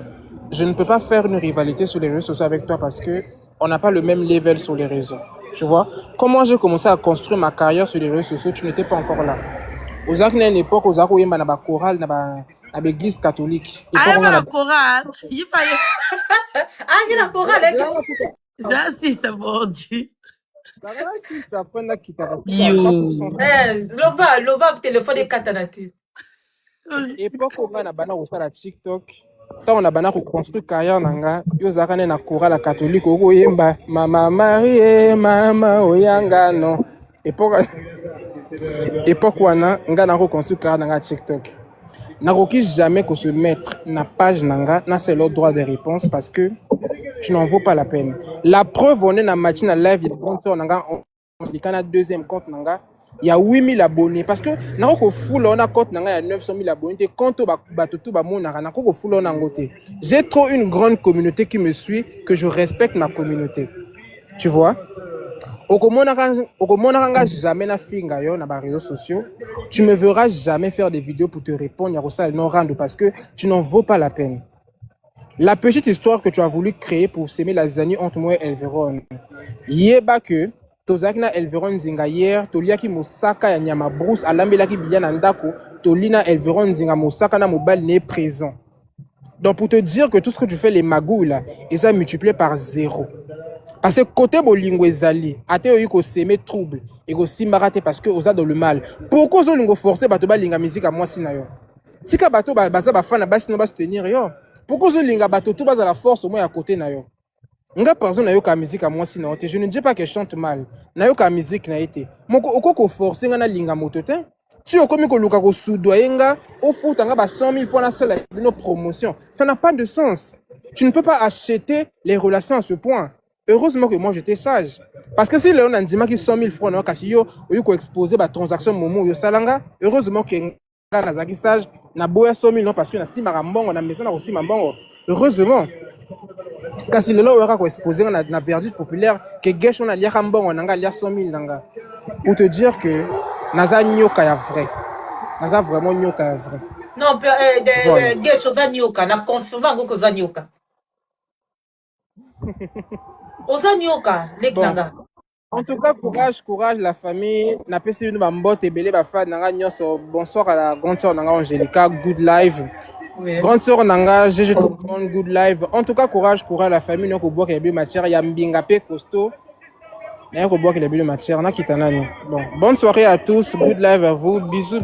je ne peux pas faire une rivalité sur les réseaux sociaux avec toi parce qu'on n'a pas le même level sur les réseaux. Tu vois, comment j'ai commencé à construire ma carrière sur les réseaux sociaux, tu n'étais pas encore là. Aux a une époque, aux a eu ma chorale, à l'église catholique. Et Ah, pour il y on a a la chorale. Il fallait. Ah, il y a la chorale. Ça, si, c'est bon, Dieu. Yo. Loba, téléphone est catanatu. Époque où on a bana au la TikTok, quand on a bana reconstruit carrière nanga, yo zakane na chorale catholique au yemba, Mama Marie, Mama Oyanga non. Époque où on a reconstruit carrière nanga TikTok. Naroki jamais que se mettre na page nanga, na c'est leur droit de réponse parce que tu n'en vaut pas la peine. La preuve, on est dans machine à live, il y a un deuxième compte nanga. Il y a 8000 abonnés parce que na ko full on a compte nanga il y a 900 000 abonnés compte batutu ba mona na ko full on a ngoté. J'ai trop une grande communauté qui me suit que je respecte ma communauté. Tu vois? Okomona jamais na finga yo na ba réseaux sociaux. Tu me verras jamais faire des vidéos pour te répondre à ça non rendre parce que tu n'en vaux pas la peine. La petite histoire que tu as voulu créer pour s'aimer la zanie entre moi et Elveron. Yeba que tozakina Elveron zinga hier, toliaki mosaka ya nyama brousse alambelaki bilia ndako, tolina Elveron zinga mosaka na mobile n'est présent. Donc pour te dire que tout ce que tu fais les magouilles là, et ça multiplié par 0. Parce que côté bolingo ezali, ate oyiko s'aimer trouble et go simbarate parce que oza dans le mal. Pourquoi ozo lingo forcer bato ba linga musique à moi sinayo? Tika bato baza ba fana basi no ba soutenir yo. Pourquoi ozo linga bato tout bas à la force au moins à côté na yo? Nga personne na yo ka musique à moi sinayo. Je ne dis pas que je chante mal. Na yo ka musique na été. Moko okoko forcer nga na linga motote. Si on komi ko luka ko soudoyenga, au foot nga ba 100 000 pour la salle de nos promotions. Ça n'a pas de sens. Tu ne peux pas acheter les relations à ce point. Heureusement que moi j'étais sage. Parce que si Léon Andima qui 100 000 francs, non, kasi yo exposé la transaction momo yo salanga, heureusement que Nazaki sage, na boya 100 000 non parce que na si marambon, on a mis ça aussi mambon. Heureusement. Kasi le lo yaka ko exposé na verdict populaire que gesh on a lia rambon on nga lia 100 000 nanga. Pour te dire que naza nyoka ya vrai. Naza vraiment nyoka ya vrai. Non, gesh oza nyoka, na confirme ngo za nyoka. Osanyoka, Leknanga. En tout cas, courage la famille. Na pesi une bambote belé ba fa nanga nyonso. Bonsoir à la grande sœur nanga Angelica, good live. Oui. Grande sœur nanga GG tout le monde, good live. En tout cas, courage la famille noko boire que les matières ya mbinga pe costaud. Na ko boire que les matières na kitanani. Bon, bonne soirée à tous, good live à vous. Bisous,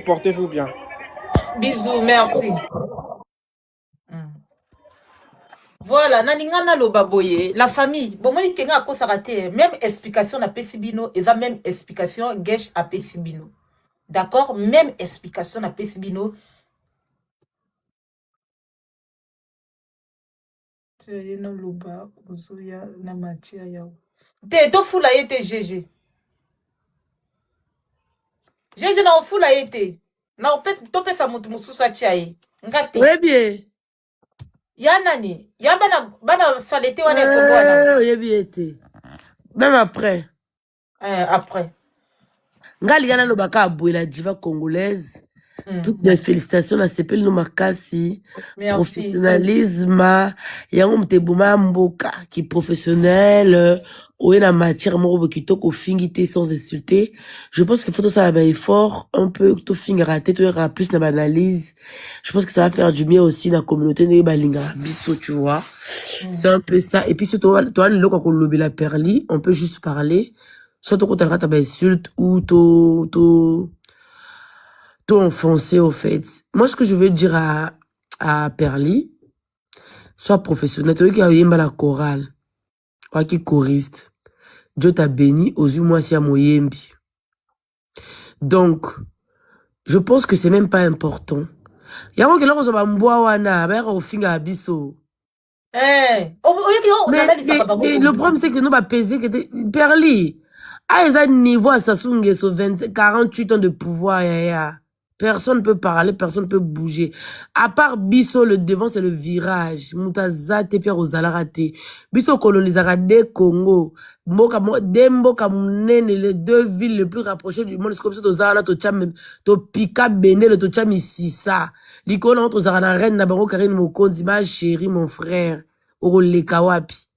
portez-vous bien. Bisous, merci. Voilà, naningana lo baboye, la famille. Bon, moi, je a cause raté. Même explication à Pessibino, et la même explication Gesh à Pessibino. D'accord? Même explication à Pessibino. T'es to fou la été, GG. GG na fou la été. Na to pesa mutu mususa chiaye. Ngate. Oui, bien. Ya nani? Ya bana salete wane kobwana. Oui, bien été. Même après. Après. Ngali gana lo baka aboué la diva congolaise. Toutes mes félicitations à Sepel no makasi. Professionnalisme. Yango mtebuma mboka qui professionnel. Oye na matière moro kitoko fingité sans insulter. Je pense qu'il faut tout ça effort un peu tout finger raté tout ira plus na analyse. Je pense que ça va faire du bien aussi dans la communauté de balinga biso tu vois. C'est un peu ça et puis surtout toi le quand on lobby la perli, on peut juste parler soit quand tu as insulte ou to enfoncé au fait. Moi ce que je veux dire à Perli, sois professionnel, tu veux qu'il y ait la chorale. Quoi qui choriste. Dieu t'a béni aux yeux moi si à moyembi. Donc, je pense que c'est même pas important. Il y a un quelqu'un qui va m'boire wana, ben au finga abisso. Mais le problème c'est que nous va peser que Perli. Ah, ils ont un niveau à Sassungue sur 48 ans de pouvoir, Personne ne peut parler, personne ne peut bouger. À part Bisso, le devant, c'est le virage. Moutaza, Teper, Ozalarate. Bisso, colonisera des Congo. Demboka, Mounene, les deux villes les plus rapprochées du monde. C'est comme ça, Ozala, Tocham, Topika, Bene, le Tocham, Ississa. L'icône entre Ozara, Reine, Nabango, Karine, Mokondi, ma chérie, mon frère. Orole Kawapi.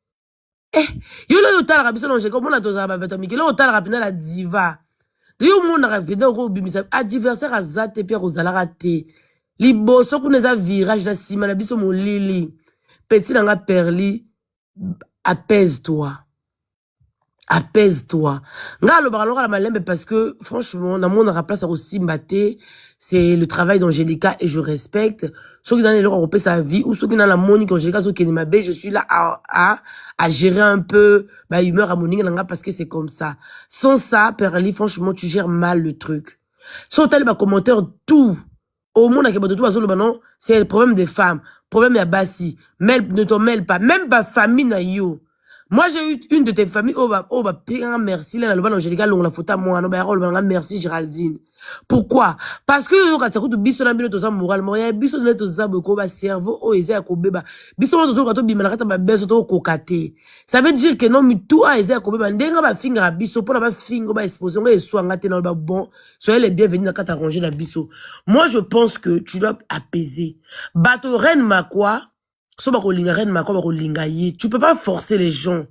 Yo, là, yo, tal, Rabisso, non, j'ai comme on a Tozara, Batamiki. Là, yo, tal, Rapina, la diva. Yo mon rapide au bimisa adversaire à zate pierre aux alarate liboso kuna eza virage na sima na biso molili petit nanga perli apaise-toi. Apaise-toi. Nga alobaka loka la malembe parce que franchement na monde na place à Rossimbate, c'est le travail d'Angelica et je respecte. Ceux qui dans les leurs sa vie ou ceux qui dans la monique Angelica ceux qui ma je suis là à gérer un peu ma humeur à Monique nanga parce que c'est comme ça. Sans ça, Perli, franchement, tu gères mal le truc. Sans tel bas commentaire tout au monde à Kebodo tout non, c'est le problème des femmes. Problème ya basi. Ne t'en mêle pas. Même ba famille na yo. Moi, j'ai eu une de tes familles, merci, là, le Angelica, la photo, moi, merci, Géraldine. Pourquoi? Parce que, quand tu as biso na bino toza moralement, ya biso na toza boko ba cerveau, oh, eza ya kobeba. Biso na toza kato bimana kata ba beso to kokate. Ça veut dire que non, mi tout a eza ya kobeba. Ndenga ba finga biso, pour na ba finga ba exposition, nga eswa ngate na ba bon. Soyez les bienvenus na kata ranger la biso. Moi, je pense que tu dois apaiser. Bato reine makwa, so bako linga reine makwa, bako linga yi. Tu peux pas forcer les gens.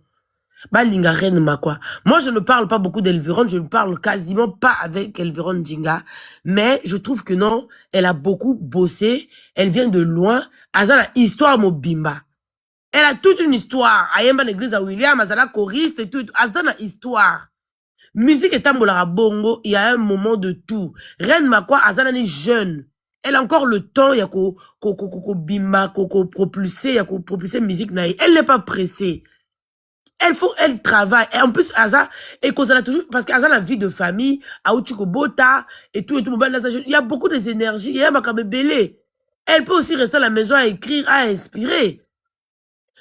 Bah, linga reine makwa. Moi, je ne parle pas beaucoup d'Elveron, je ne parle quasiment pas avec Elveron Djinga. Mais je trouve que non, elle a beaucoup bossé. Elle vient de loin. Azala histoire mobimba. Elle a toute une histoire. Ayemba l'église à William, Azala choriste et tout. Azala histoire. Musique et tambolara bongo, il y a un moment de tout. Reine makwa, Azala est jeune. Elle a encore le temps, il y a bimba, propulser, il y a propulser musique naïe. Elle n'est pas pressée. Elle travaille. Et en plus, Aza, et qu'on a toujours, parce qu'Aza, la vie de famille, Aouchiko Bota, et tout, il y a beaucoup des énergies, il y a Makabe Belé. Elle peut aussi rester à la maison à écrire, à inspirer.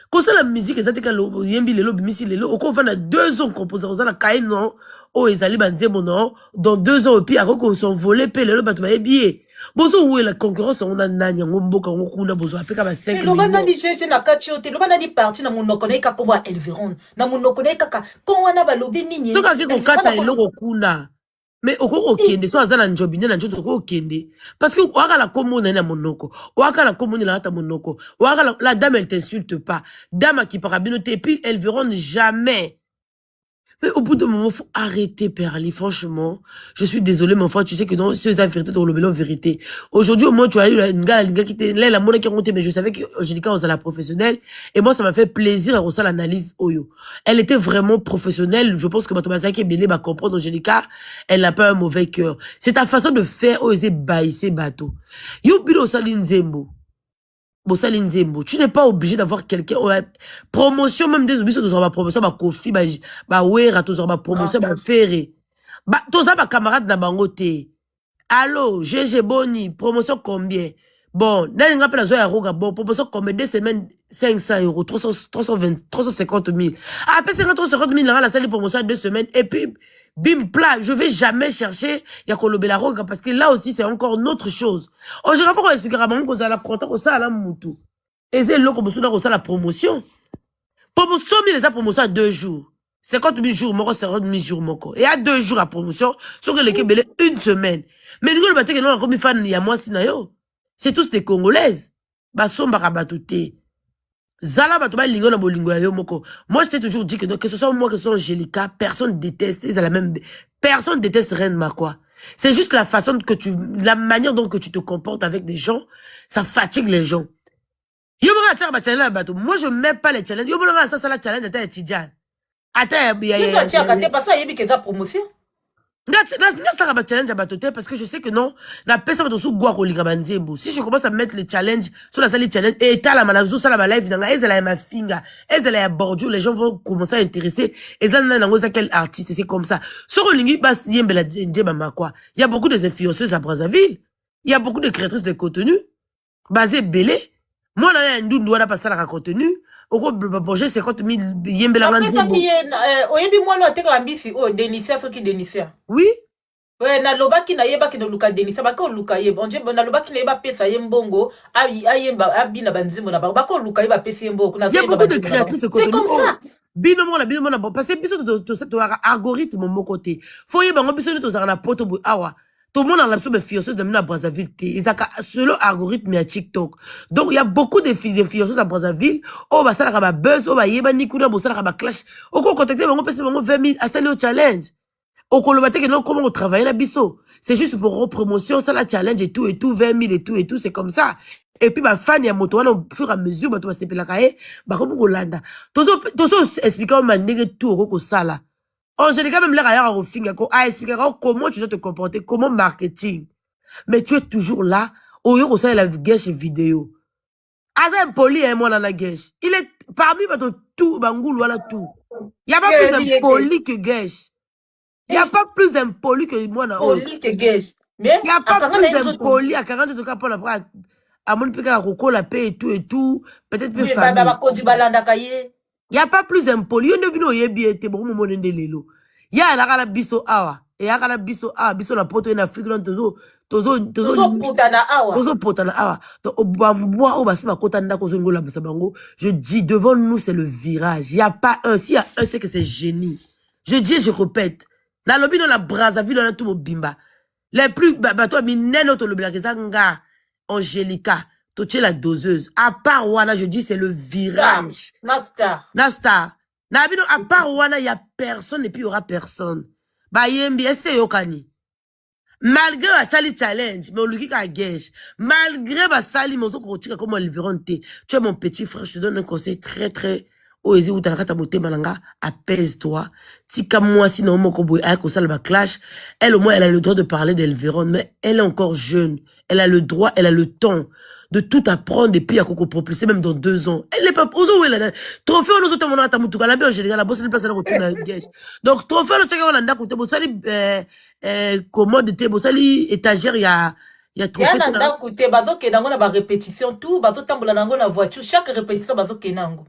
Quand c'est la musique, exactement, quand Yembi Lelo, Bimisi Lelo, au cours de 2 ans, composé, on a Kaï, non, oh, Ezali Banzemo, non, dans 2 ans, et puis, après qu'on s'en volé, paye Lelo, bah, tu m'as ébillé. Bozo, où est la concurrence, on a Nanya, on boka, on kuna, bozo, après, comme 5 millions. Mais l'obana di jeje na kachiote, l'obana di parti na monoko na ika komwa Elveron, na monoko na ika kon wana ba lobi nini. Toka ki kon kata eloko kuna. Mais oko okende, so azana njobine na njoto oko okende. Parce que waka la komo na monoko, waka la komo na hata monoko, waka la dame elle t'insulte pas. Dame qui parabinote, et puis Elveron jamais. Mais au bout d'un moment, faut arrêter, Perli. Franchement, je suis désolé, mon frère. Tu sais que non, c'est la vérité, dans le bel vérité. Aujourd'hui, au moins, tu as eu une gars qui était là, la monnaie qui a monté, mais je savais qu'Angelica, on était la professionnelle. Et moi, ça m'a fait plaisir à reçoit l'analyse Oyo. Elle était vraiment professionnelle. Je pense que Matomasa qui est bien, va comprendre Angelica. Elle n'a pas un mauvais cœur. C'est ta façon de faire, oser baisser bateau. Yo, bilo, Saline Zembo. Tu n'es pas obligé d'avoir quelqu'un. Promotion, même des obligés, tu auras promotion, ma Kofi, ma Wera, tu auras promotion, ma Ferré. Tu auras ma camarade na bangote. Allô, GG Boni, promotion combien? Bon, n'a pas la zoya roga, bon, promotion combien? 2 semaines, 500 euros, 350 000. Après 350 000, la salle de promotion 2 semaines, et puis, bim, plat, je vais jamais chercher Yakolobe la roga, parce que là aussi, c'est encore une autre chose. Oh, je vais expliquer à mon qu'on a la contact, qu'on a la moutou. Et c'est là qu'on a la promotion. Promotion, mais les a promotion à 2 jours. 50 000 jours, moko, 50 000 jours, moko. Et à 2 jours à promotion, sur que l'équipe belé 1 semaine. Mais nous, le bâtiment, que nous, comme fan, il y a moi, sinayo. C'est tous des Congolaises. Basomba rabatouté. Zala batoba lingo na bolingo yo moko. Moi, je t'ai toujours dit que ce soit moi, que ce soit Angelica, personne déteste, ils ont la même, personne déteste Reine Makwa. C'est juste la façon que la manière dont que tu te comportes avec des gens, ça fatigue les gens. Yo mora tchar ba challenge bato. Moi, je mets pas les challenges. Yo mora ça la challenge ata étudiant. Ata ya ya tchar kate pas ça yebi que ça promotion. Nga ba challenge bato te parce que je sais que non, na pesa bato sou gwa ko linga banzembo. Si je commence à mettre les challenges sur la salle de challenge et ta la manazo ça la live nanga ezela ya mafinga, ezela ya bordeaux, les gens vont commencer à intéresser. Ezana nango za quel artiste, c'est comme ça. Sur lingi bas yembela njeba makwa. Il y a beaucoup de influenceuses à Brazzaville. Il y a beaucoup de créatrices de contenu basées belé. Moi, là, un doux doit passer à la contenu. Au gros, j'ai 50 000 yembela nganzembo. Oyebi moi, no teka ambisi, oh, Denisia, ce qui Denisia. Oui. Ouais, na loba ki na yeba ki no luka Denisia, bako luka yeba. Onje, na loba ki na yeba pesa yembongo, ayemba, abina banzimo na bako luka yeba pesa yembongo. Il y a beaucoup de créatrices de contenu. C'est comme ça. Binomo la bon. Parce que biso to algorithme mon côté. Faut yeba ngo biso to na poto bu awa. Tout le monde a l'impression de fianceuses de à Brazzaville. Ils ont selon algorithme à TikTok. Donc, il y a beaucoup de fianceuses à Brazzaville. Oh, bah, ça va buzz. Oh, bah, yeba nikuna, bah, ça va clash. Oh, quand contacter, bah, on peut se 20 000 à ça, le challenge. Au Kolobate, non, comment on travaille la biso. C'est juste pour promotion, ça la challenge et tout, 20 000 et tout, c'est comme ça. Et puis, ma fan, il y a moto, au fur et à mesure, tu vas se péler la caille, bah, comme Rolanda. Tozo expliquer comment négatif tout, au sala. En général, même là, au fin, à expliquer comment tu dois te comporter, comment marketing. Mais tu es toujours là, au lieu de la gâche vidéo. Aza impoli, hein, moi, dans la gâche. Il est parmi tout, Bangoul, voilà tout. Il n'y a pas plus impoli que gâche. Il n'y a pas plus impoli que moi, na Poli que gage. Mais, il n'y a pas plus impoli à 40 de cas pour la à mon péka à Coco, la paix et tout, peut-être plus famille. Il n'y a pas plus impoli. On ne bino yebi ete bon moment de lelo. Ya la biso awa. Et ya la biso awa, biso na poto en Afrique non tozo potana awa. Tozo potana awa. Donc au bamboa au basi makota ndako zo ngola msabango. Je dis devant nous c'est le virage. Il n'y a pas un, s'il y a un c'est que c'est génie. Je dis et je répète. Na lobi dans la Brazzaville on a tout bimba. Les plus toi mineno to lobi la kezanga Angelica. Tu es la doseuse. À part Wana, je dis, c'est le virage. Nasta. Nabino, à part Wana, il n'y a personne et puis il n'y aura personne. Bah, yembi, est-ce que yokani? Malgré la sali challenge, mais on lui dit qu'à gage. Malgré la sali, mais on se comment elle verra. Tu es mon petit frère, je te donne un conseil très, très. Oezi ou talaka tamote malanga, apaise-toi. Tika moi, sinon, mon koboy, avec ça, le clash. Elle, au moins, elle a le droit de parler d'Elveron, mais elle est encore jeune. Elle a le droit, elle a le temps de tout apprendre et puis à Coco propulser même dans 2 ans. Elle n'est pas, ozo, elle a, trophée, on nous a tamutuka, la bien, la bosse, elle passe à la retourne à gage. Donc, trophée, on tchèque, on a ndakoute, bossali, commode, bossali, étagère, il y a trophée. Il y a ndakoute, bazo, kenango, na ba répétition, tout, bazo, tambola, nango, na voiture, chaque répétition, bazo, kenango.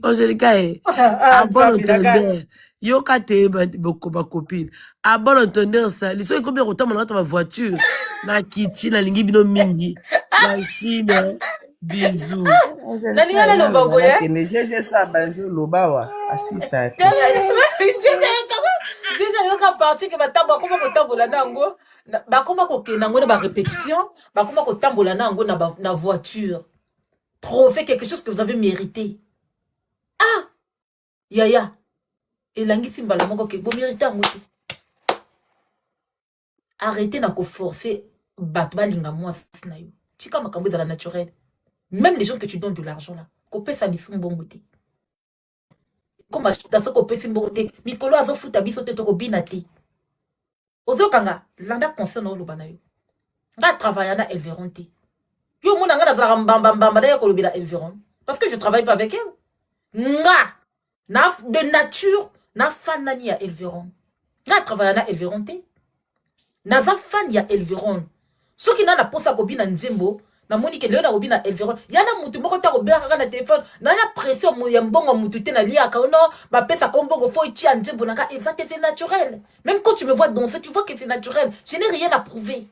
Angelica à bon entendeur yoka te beaucoup ma copine à bon entendeur ça les soins combien de temps on ma voiture na kiti na lingi bino mingi machine bisous nani ala lo babo ya ne jeje ça banjo lobawa asisa jeje yoka parti que batambo koma ko tambola nango bakoma ko kenango na ba répétition bakoma ko tambola nango na voiture trophée quelque chose que vous avez mérité. Ah! Yaya. Et l'angi mbala moko ke bo mérite ngote. Arrêtez na ko forcer bat balinga moi na yo. Tika makambo za la naturelle. Même les gens que tu donnes de l'argent là, ko pesa biso mbongo te. Comme acheter ça ko pesa mbongo te, mikolo azo futa biso te to ko binate. Ozo kanga landa concerne o lobana yo. Nga travailler na Elveron te. Yo mona nga na za mbamba da ko lobila Elveron parce que je travaille pas avec elle. Nga de nature na fan nani ya Elveron nga travailla na Elveron te na va fan ya Elveron soki na posa ko bina nzembo na moni ke leo na bina Elveron yana mutu moko ta ko bera na téléphone na pression mo ya mbongo mutu te na lia ka no ba pesa ko mbongo fo ti nzembo na ka c'est naturel. Même quand tu me vois danser tu vois que c'est naturel. Je n'ai rien à prouver.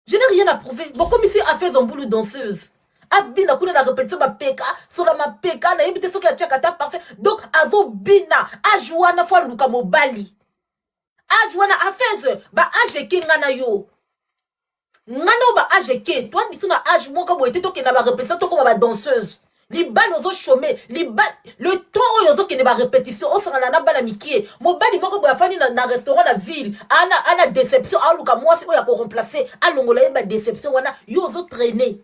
Je n'ai rien à prouver. Bon comme ici a fait son boulot danseuse. Abina kuna na répétition ma peka sola ma peka na yebite soki atia ta parfait donc azo bina ajuana fois luka mobali ajuana afeze ba age kinga na yo ngano ba age ke toi biso na age moko boete to ke na ba répétition to ko ba danseuse li bal ozo chômer li bal le temps ozo ke na ba répétition o sanga na bana mikie mobali moko boya fani na restaurant na ville ana déception a luka moi c'est ya ko remplacer a longola ba déception wana yo ozo traîner.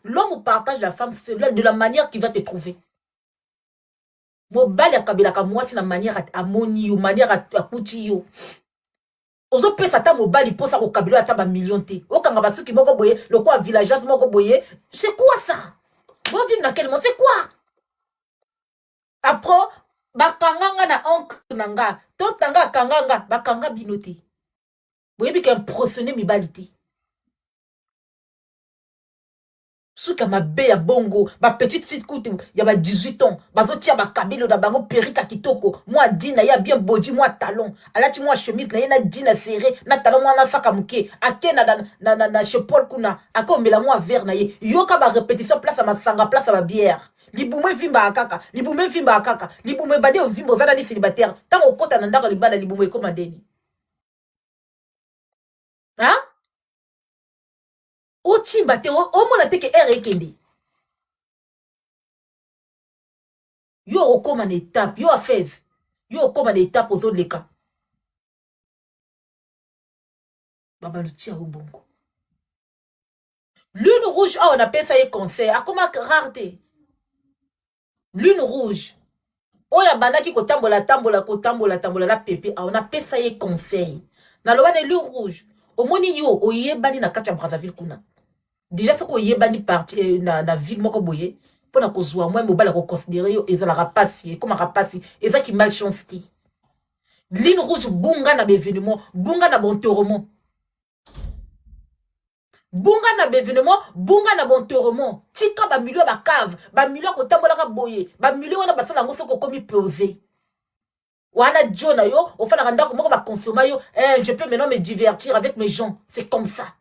L'homme partage la femme de la manière qu'il va te trouver. Mobali akabelaka moi c'est la manière à moni ou manière à kuti yo. Ozo pesa ta mobali posa ko kabelo ata ba million te. Okanga basuki moko boye, le quoi villageois moko boye. C'est quoi ça? Bon vivre dans quel monde c'est quoi? Après bakanganga na oncle nanga, tot nanga kanganga bakanga binote. Boye bi qu'un procédé mi balité. Souka ma bé ya bongo, ma petite fille koute, y a ba 18 ans, bazotia ba kabilo da bango perika kitoko, moi dina ya bien body, moi talon, alati moi chemise na yena dina serré, na talon moi na faka muke, akena na chez Paul kuna, akomela moi verre na ye, yoka ba répétition place à ma sanga, place à ma bière. Liboume vimba akaka, liboume vimba akaka, liboume bade o vimbo zana ni célibataire, tango kota na ndaka libala liboume komandeni. Hein? O timba te o mona te ke ere kende Yo okoma na étape, yo afez. Yo okoma na étape aux autres les cas. Baba lutia au bongo. Lune rouge, ah on appelle ça un conseil. Ah comment rareté. Lune rouge. Oh ya banaki kotambola la pépé. Ah on appelle ça un conseil. Na loba ne lune rouge. Au moni yo oyebani na kati ya Brazzaville kuna. Déjà ce ko yebani parti na ville moko boye. Pour na kozwa moi mobala ko considérer yo ezala rapasi comme rapasi eza ki malchance ti. Ligne rouge bunga na événement, bunga na bon terrement. Bunga na événement, bunga na bon terrement. Tika ba milieu ba cave, ba milieu ko tambola ka boye, ba milieu wana basala ngo soko komi posé. Wana John yo, au fana randa ko moko ba confirmer yo, je peux maintenant me divertir avec mes gens, c'est comme ça.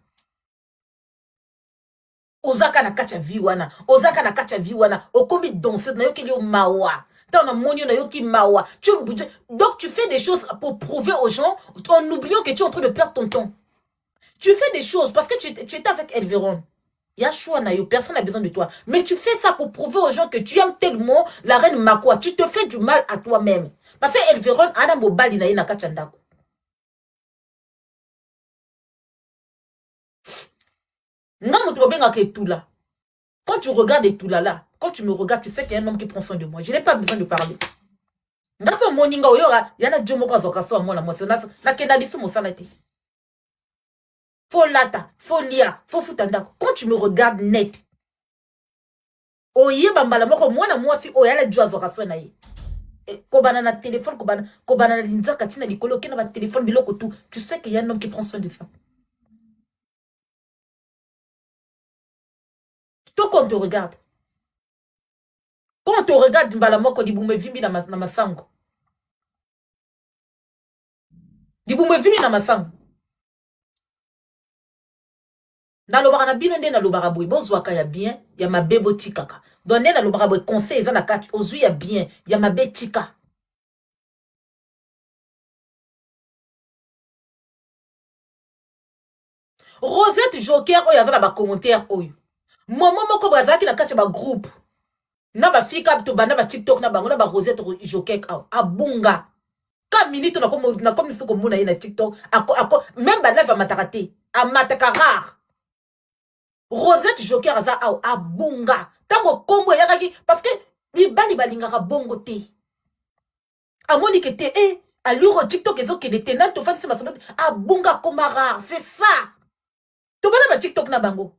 Ozaka na kacha vi wana, ozaka na kacha vi wana, okomi danser na yo ki yo mawa. T'as un monio na yo ki mawa. Donc tu fais des choses pour prouver aux gens en oubliant que tu es en train de perdre ton temps. Tu fais des choses parce que tu étais avec Elveron. Yashua na yo, personne n'a besoin de toi. Mais tu fais ça pour prouver aux gens que tu aimes tellement la reine Makwa. Tu te fais du mal à toi-même. Parce que Elveron ana mobali na ye na kacha ndako. Quand tu regardes tout là, quand tu me regardes, tu sais qu'il y a un homme qui prend soin de moi. Je n'ai pas besoin de parler. Faut lata, faut lia, faut futanda. Quand tu me regardes net, oye bambala moko mwana mwasi oyala djwa vocation na ye. Kobana na téléphone, kobana na linza katina likolo kena ba téléphone biloko tout. Tu sais qu'il y a un homme qui prend soin de ça. Toi quand on te regarde. Quand on te regarde mbala moko di bume vimbi na masango. Di bume vimbi na masango. Na lobara na bino nde na lobara boy bozwaka ya bien ya mabebo tikaka. Donc nde na lobara boy conseil eza na kati ozwi ya bien ya mabe tika. Rosette Joker oyo aza na ba commentaire oyo. Momo moko bazaki na kati ba groupe. Na ba fika to bana ba TikTok na bango na ba Rosette Joker abunga. Ka minute na comme fiko mona na TikTok même ba live matakate amataka rare. Rosette Joker aza abunga. Tango kombo yakaki parce que libali balingaka bongo te. Amoni que te allure TikTok ezo ke te na to fa se masono abunga komba rare, c'est ça. To bana ba TikTok na bango.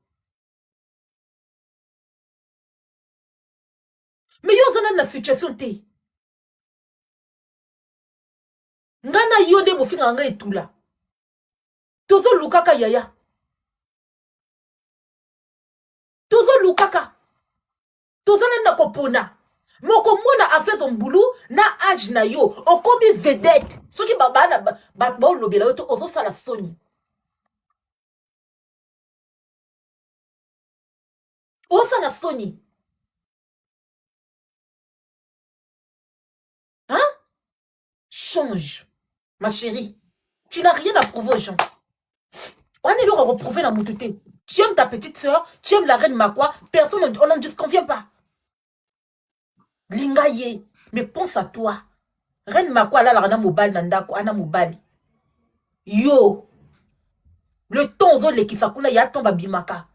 Mais yo zana na situation te. Ngana yo de bofinga nga etula. Tozo lukaka yaya. Tozo lukaka. Tozo na kopona. Moko mona a fait son boulot na âge na yo. Okomi vedette. Soki baba na ba lobela yo to ozo sala soni. Ozo na soni. Hein? Change. Ma chérie. Tu n'as rien à prouver aux gens. On est là à reprouver la moutouté. Tu aimes ta petite soeur, tu aimes la reine Makwa, personne, on n'en disconvient pas. Lingaye, mais pense à toi. Reine Makwa, là, la rana mobile, nandako, ana mobile. Yo, le temps aux autres, qui s'accoulant, y'a ton babimaka.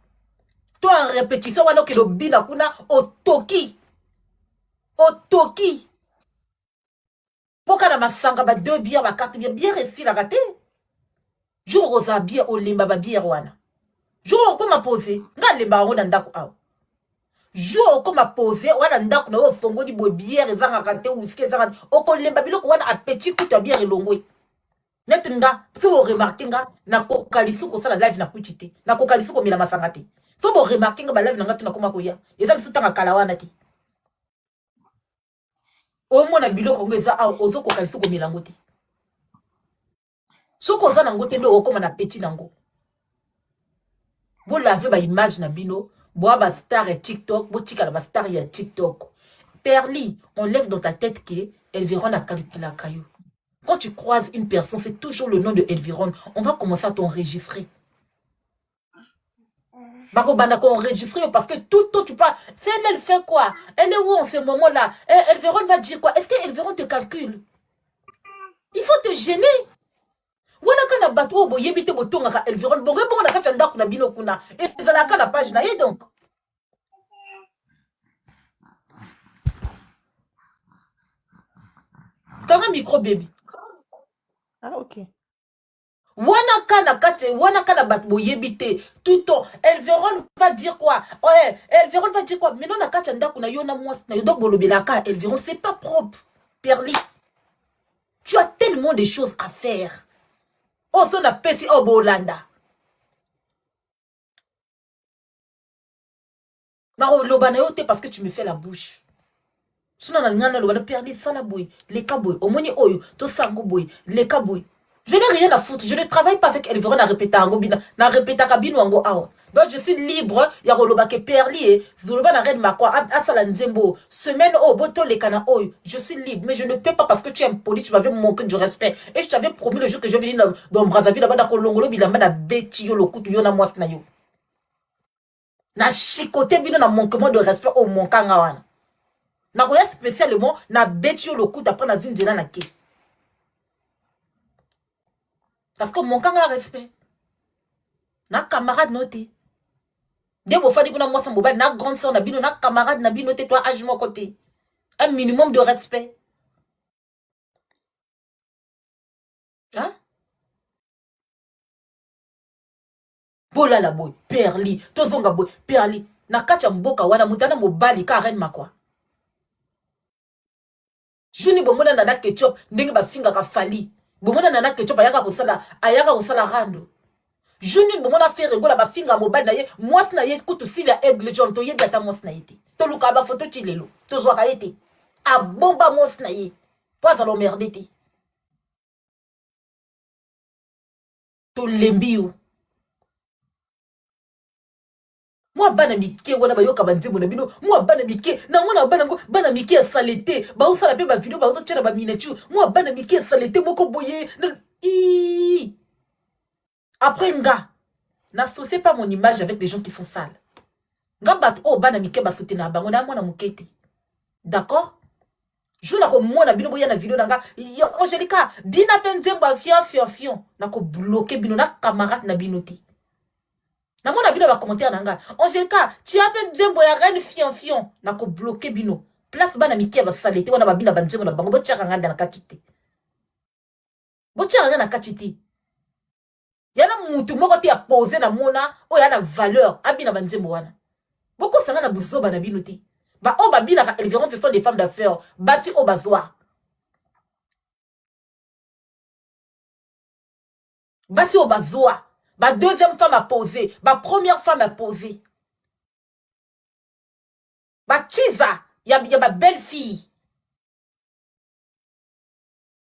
Toi, en répétition, on a que le binakuna, au toki. Au toki. Pourquoi na masanga, ba 2 bières, ba 4 bières, bien réussi la raté. Jour rosa bière, au limba, ba bière, wana. Jour comme a posé, nga lemba ngo ndako aw. Jour comme a posé, wana ndako na fongo di bo bière eza ngakate whisky eza oko lemba biloko wana a petit coup de bière elongwe. Net nga, si vous remarquez nga na kokalisu ko sala live na kuchite, na kokalisu ko mila masanga te. Si vous remarquez nga ba live na ngatu na koma koya, eza bisu tanga kala wana te. O mona biloko ngo eza aw ozo kokalisu ko mila ngote. Soko za na ngote ndo okoma na petit nango. Vous l'avez ba image na bino, boa ba star et TikTok, bo tika ba star et TikTok. Perli, on lève dans ta tête que Elveron a calculé la caillou. Quand tu croises une personne, c'est toujours le nom de Elveron. On va commencer à t'enregistrer. Bako banda qu'on enregistre parce que tout le temps tu parles. Elle fait quoi? Elle est où en ce moment-là? Elveron va dire quoi? Est-ce que Elveron te calcule? Il faut te gêner. Wana kana bato bo yebite botonga ka Elveron bongo bongo na kacha ndako na bino kuna. Et zala ka na page na ye donc. Kama micro baby. Ah, ok. Wana kana bat boyebite tout le temps. Elveron va dire quoi? Ouais, Elveron va dire quoi? Mais non na kacha ndako na yo na moi na yo donc bolobelaka Elveron c'est pas propre. Perli. Tu as tellement de choses à faire. Oh son apesi oh bolanda. Na lobana yo te parce que tu me fais la bouche. Sinon na ngana lobana perli sala boy, les kaboy, omoni oyo, to sango boy, les kaboy. Je n'ai rien à foutre. Je ne travaille pas avec Elveron à répéter en gobina. Na répéter kabino ango awa. Donc je suis libre. Ya roloba ke perli zoloba na red makwa asala nzembo. Semaine oh boto le kana oyo. Je suis libre mais je ne peux pas parce que tu es impoli, tu m'avais manqué du respect et je t'avais promis le jour que je venais dans Brazzaville là-bas dans Kolongolo bilamba na beti yo lokutu yo na mwat na yo. Na chicoté bino na manquement de respect au monkanga wana. Na koya spécialement na beti yo lokutu après na zinjela na ke. Parce que mon kanga a respect. Na camarade noté. Dès que vous faites moi sans mobile, na grande soeur nabino, na camarade nabino noté, toi, âge mon côté. Un minimum de respect. Hein? Bola la boy, perli, tozonga boy, perli. Na kacha mboka wana mutana mobali ka ren makwa. Juni bomona na ketchup, ndenge ba finga ka fali. Bomona nana ketchup ayaka kosala rando. Juni bomona fait rigola ba finga mobile na ye, mwasi na ye kutu sila aigle John to ye bata mwasi na yete. To luka ba photo chilelo, to zwa ka yete. A bomba mwasi na ye. Pas à l'emmerder te. To lembiyo. Moi bana mike wana bayoka banzembo na bino, moi bana mike na mona bana mike salete, ba usala pe ba vidéo ba usala ba miniature, moi bana mike salete moko boye. Après nga, n'associez pas mon image avec les gens qui sont sales. Nga bat oh bana mike ba soute na bango na mona mukete. D'accord? Je na ko mona bino boya na vidéo nga, Angelica, bina penzembo fion na ko bloquer bino na camarade na binoti. Na mona bino ba commentaire nanga. Angelica, tu appelles Djembo ya reine fion. Na ko bloquer bino. Place bana miki ba salete wana ba bina ba Djembo na bango bo tchaka nganda na katite. Bo tchaka nganda na katite. Yana mutu moko te ya poser na mona o yana valeur abina ba Djembo wana. Boko sanga na buzoba na bino te. Ba o ba bina ka Elveron ce sont des femmes d'affaires. Ba fi o bazwa. Ba fi o bazwa. Ma deuxième femme a posé. Ma première femme a posé. Ma Chiza, il y a ma belle-fille.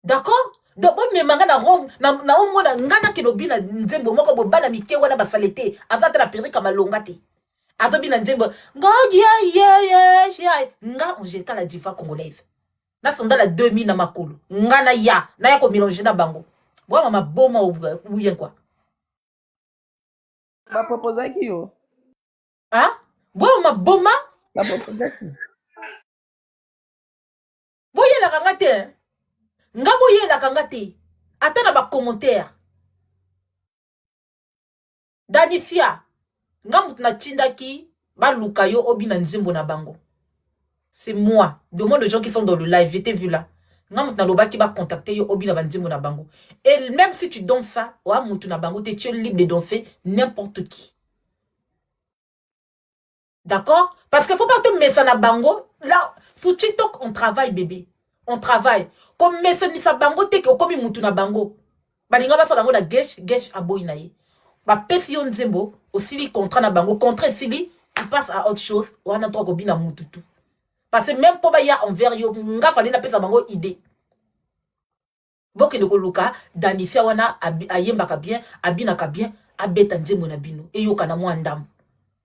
D'accord? Donc, moi, je suis na Rome, na ngana kilobi na nzembo, moko bo bana mike wana ba salete, azata na perika malonga te. Azobi na nzembo, nga Angelica la diva congolaise. Na sonda la 2000 na makolo. Nga na ya ko mélanger na bango. Moi, mama boma ou bien quoi? Ba propose yo. Hein? Bon, ma boma? Ba propose. Boye la kangate. Nga boye la kangate. Attends ba commentaire. Danifia. Nga mutna tindaki ba lukayo obi na nzimbo na bango. C'est moi. Demande aux gens qui sont dans le live, j'étais vu là. Nga mutna loba ki ba contacter yo obi na banzimbo na bango. Et même si tu donnes ça, wa mutu na bango, tu es libre de danser n'importe qui. D'accord? Parce qu'il ne faut pas te mettre na bango. Là, sur TikTok, on travaille, bébé. On travaille. Comme mettre ni sa bango, te ke comme mutu na bango. Balinga ba fa bango la gesh aboy na ye. Ba pesi yon nzembo, aussi li contrat na bango, contrat sili, il passe à autre chose. Wana to ko bina mutu tout. Parce que même pour ya envers yo, nga fali na pesa bango idée. Boke de koluka, danifia wana ayembaka bien, abinaka bien, abeta nzembo na bino. E yo kana mwa ndam.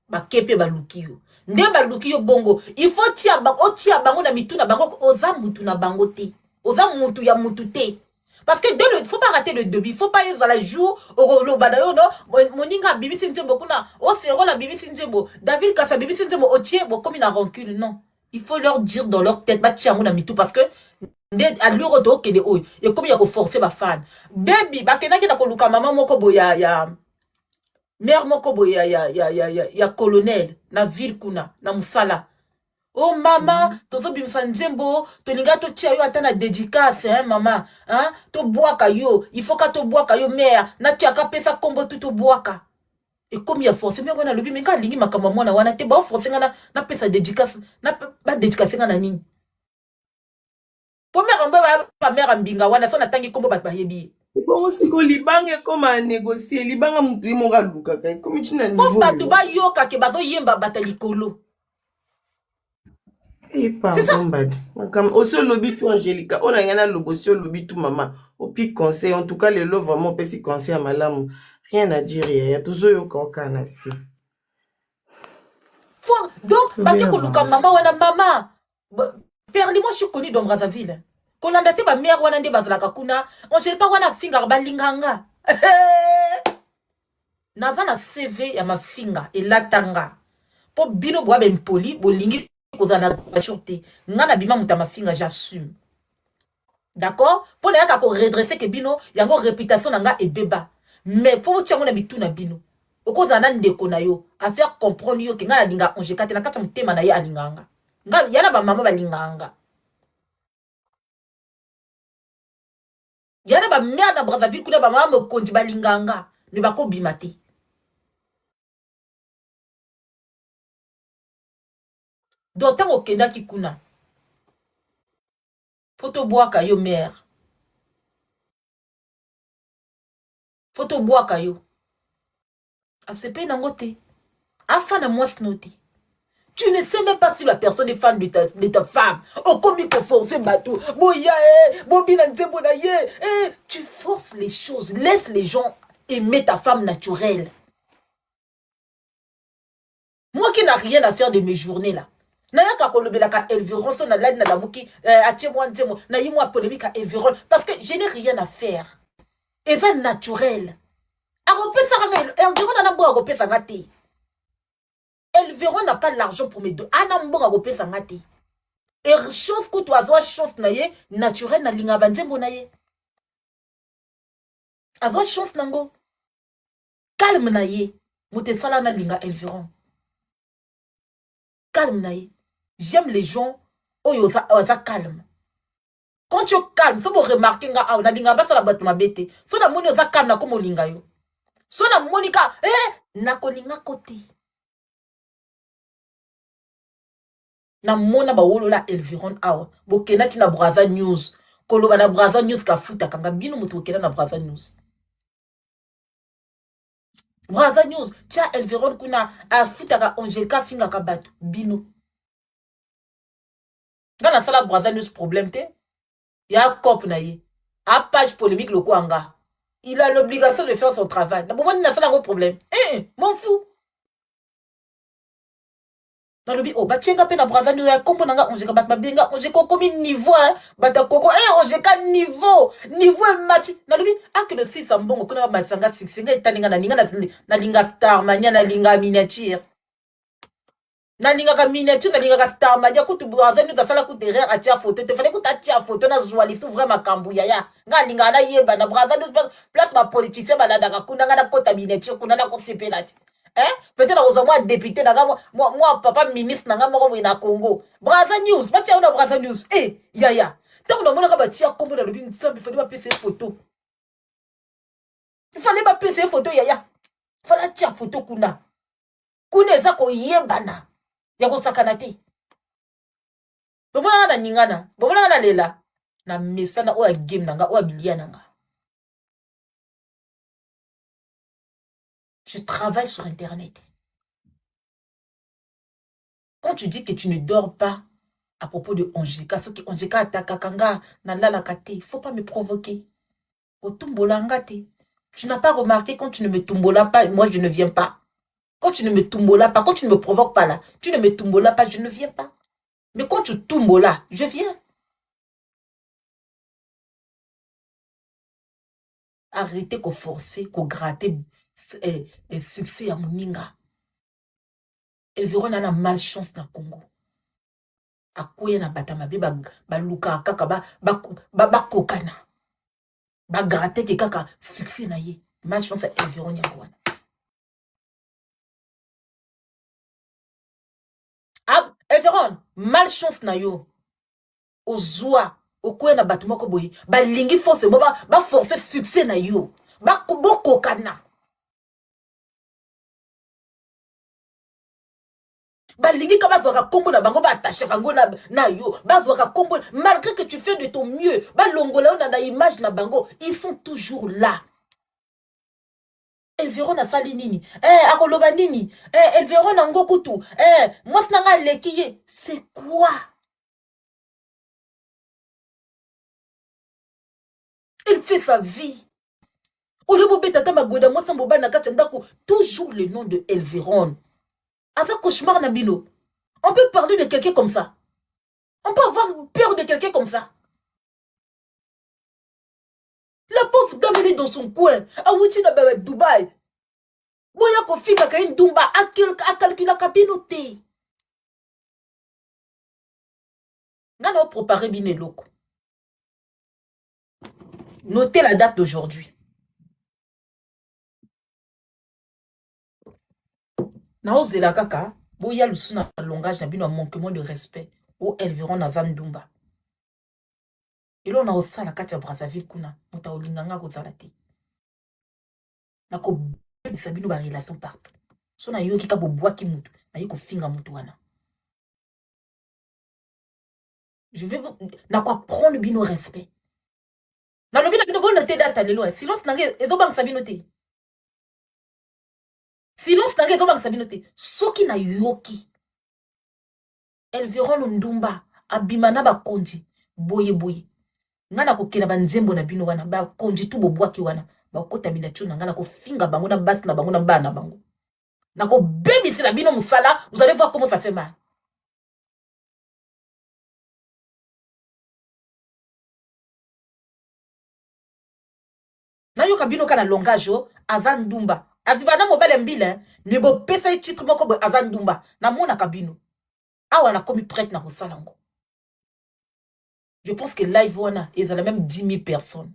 Ba kepe ba lukiyo. Nde ba lukiyo bongo. Il faut tia bango na mitu na bango, oza mutu na bango te. Oza mutu ya mutu te. Parce que il ne faut pas rater le début. Il ne faut pas être à la jour. Au badayo, non. Moninga, Bibi Sinjebo, kuna. Oh, c'est la Bibi Sinjebo. David Kassa, Bibi Sinjebo, Otier, comme il a rancune. Non. Il faut leur dire dans leur tête, bah, tiens, mon ami, tout. Parce que, à l'euro, et comme il y a forcer ma fan. Baby, bah, kena kena koluka, maman, moko, ya. Mère, moko, ya colonel. Na ville, kuna. Na musala. Oh maman, tozo bimisa nzembo, tolinga to tia yo atana dédicace, hein maman, hein, to boaka yo, il faut ka to boaka yo mère, na tia ka pesa kombo to boaka. Et comme il y a forcé, mais wana lobi menga lingi makama mwana wana te ba forcé na pesa dédicace, na ba dédicace na nini. Po mère mba ba mère mbinga wana so na tangi kombo ba yebi. Bon aussi ko libanga comme à négocier, libanga mutu mo ga luka kai, comme tu na niveau. Po batu ba yoka ke bazo yemba batalikolo. C'est ça. Comme aussi lobby tout Angélica, on a gagné le bossio lobby tout maman. Au pic conseil, en tout cas les lots vraiment petit conseil à malam. Rien à dire, il y a toujours eu aucun assis. Donc, baké ko luka maman wana maman. Perli moi je suis connu dans Brazzaville. Kolanda te ba mère wana nde bazalaka kuna, Angélica wana finga balinganga. Naza na CV ya ma finga elatanga. Po bino boa ben poli, bolingi kozana voiture ngana bima mutama finga j'assume. D'accord? Pour ne pas redresser que bino yango réputation nanga ebeba. Mais pour tu na bitu na bino. Okozana ndeko na yo à faire comprendre yo que ngana linga Angélica te na kata mutema na ye alinganga. Nga yana ba mama balinganga. Yana ba mère na Brazzaville kuna ba mama mokonzi balinganga. Ne ba ko bimate. D'autant au Kenya qui kuna. Faut boire yo mère. Faut boire yo. A se paye nangote. Afin de moi snoti. Tu ne sais même pas si la personne est fan de ta femme. Oh, comme il faut forcer bateau. Boya, bobina nzeboda ye. Tu forces les choses. Laisse les gens aimer ta femme naturelle. Moi qui n'a rien à faire de mes journées là. Naya ka kolobela ka Elviron so na lad na lamuki atie moi nzemo na yimo polémique à Elviron parce que je n'ai rien à faire. Eva naturel. Aropesa nga Elviron na bo aropesa ngati. Elviron n'a pas l'argent pour mes deux. Ana mbo aropesa ngati. Et chose que tu as chance na ye naturel na linga banzembo na ye. Avoir chance nango. Calme na ye. Mutefala na linga Elviron. Calme na ye. J'aime les gens où ils sont calmes. Quand tu es calme, si vous remarquez que vous avez la boîte ma bête, si vous avez calme, na comme linga yo. Si vous avez monika, na kolinga côté. Na mona ba wolo la Elviron awa. Bokena tina Brazza News. Koloba na Brazza News ka futa kanga bino mutu bokena na Brazza News. Brazza News, tia Elviron kuna a futa ka Angélica finga ka batu bino. Dans la salle Brazza News problème te. Il y a un cop na ye. A page polémique le Kwanga. Il a l'obligation de faire son travail. Na bon na fait un problème. M'en fous. Dans le bi oh batienga pe na Brazza News ya kombo nanga Angélica bat mabenga Angélica comme niveau hein. Bata koko Angélica niveau match. Na le bi que le 6 ambongo kuna masanga 6 nga etaninga na linga na linga star mania na linga miniature. Na linga ka miniature na linga ka star mania kutu Brazza News afala ku derrière atia photo te fallait ku tatia photo na journaliste vraiment kambu ya nga linga na yeba na Brazza News place ba politicien balada ka kuna nga na kota miniature kuna na ko fepelati. Peut-être aux moi député moi papa ministre nanga moko na Congo. Brazza News, batia na Brazza News. Yaya. Tant on a batia kombo na lobi nsambi fallait pas PC photo. Il fallait pas PC photo yaya. Fallait tia photo kuna. Kuna eza ko yebana. Ya ko sakana te. Bomona na ningana, bomona na lela. Na mesana o ya game nanga o ya bilia nanga. Je travaille sur Internet. Quand tu dis que tu ne dors pas à propos de Angélica, faut que Angélica attaque kanga na la kate, il faut pas me provoquer. Tu n'as pas remarqué quand tu ne me tumbola pas, moi je ne viens pas. Quand tu ne me tumbola pas, quand tu ne me provoques pas là, tu ne me tumbola pas, je ne viens pas. Mais quand tu tumbola, je viens. Arrêtez qu'on forcer, qu'on gratter succès à Moninga. Elles verront na malchance na Congo. A quoi na batamabe ba luka kaka ba kokana. Ba gratter ke kaka succès na ye. Malchance elles verront ya quoi. Ah, elles verront malchance na yo. Ozwa okwe na bato moko boye ba lingi force mo ba forcer succès na yo ba kokana ba lingi ka bazwaka kombo na bango ba attacher kango na yo bazwaka kombo malgré que tu fais de ton mieux ba longola na image na bango ils sont toujours là. Elles verront na fali nini akoloba nini elles verront na ngokutu moi nanga lekiye c'est quoi? Il fait sa vie. Au lieu de tata magoda moi sans boba na katandako toujours le nom de Elveron. Avec cauchemar nabino. On peut parler de quelqu'un comme ça. On peut avoir peur de quelqu'un comme ça. La pauvre dame elle est dans son coin. A Wuchi na Dubaï. Boya ko fika ka ndumba a calcula kabinote. Ngana préparer bine loko. Notez la date d'aujourd'hui. Na ozela kaka, boya lusu na langage na bino manquement de respect. O Elveron na Vandumba. Et là on a osala na kati ya Brazzaville kuna, muta olinganga kozala te. Na ko bisa bino ba relation partout. So na yoki ka bobwaki mutu, na yiko finga mutu wana. Je vais na ko prendre bino respect. Na lobi na bino bon noter date lelo, silence na nge ezobang sabino te. Silence na nge ezobang sabino te. Soki na yoki. Elveron Ndumba abimana ba kondi boye boye. Ngana ko kena banzembo na bino wana ba kondi tu bobwaki wana ba kota minacho na ngana ko finga bango na basi na bango na bana bango. Na ko baby c'est la bino musala, vous allez voir comment ça fait mal. Na yo kabino kana langage avant Ndumba. Avivana mobile mbile ne bo pesa titre moko bo avant Ndumba na mona kabino. Awa na komi prête na kosalango. Je pense que live wana ils ont même 10 000 personnes.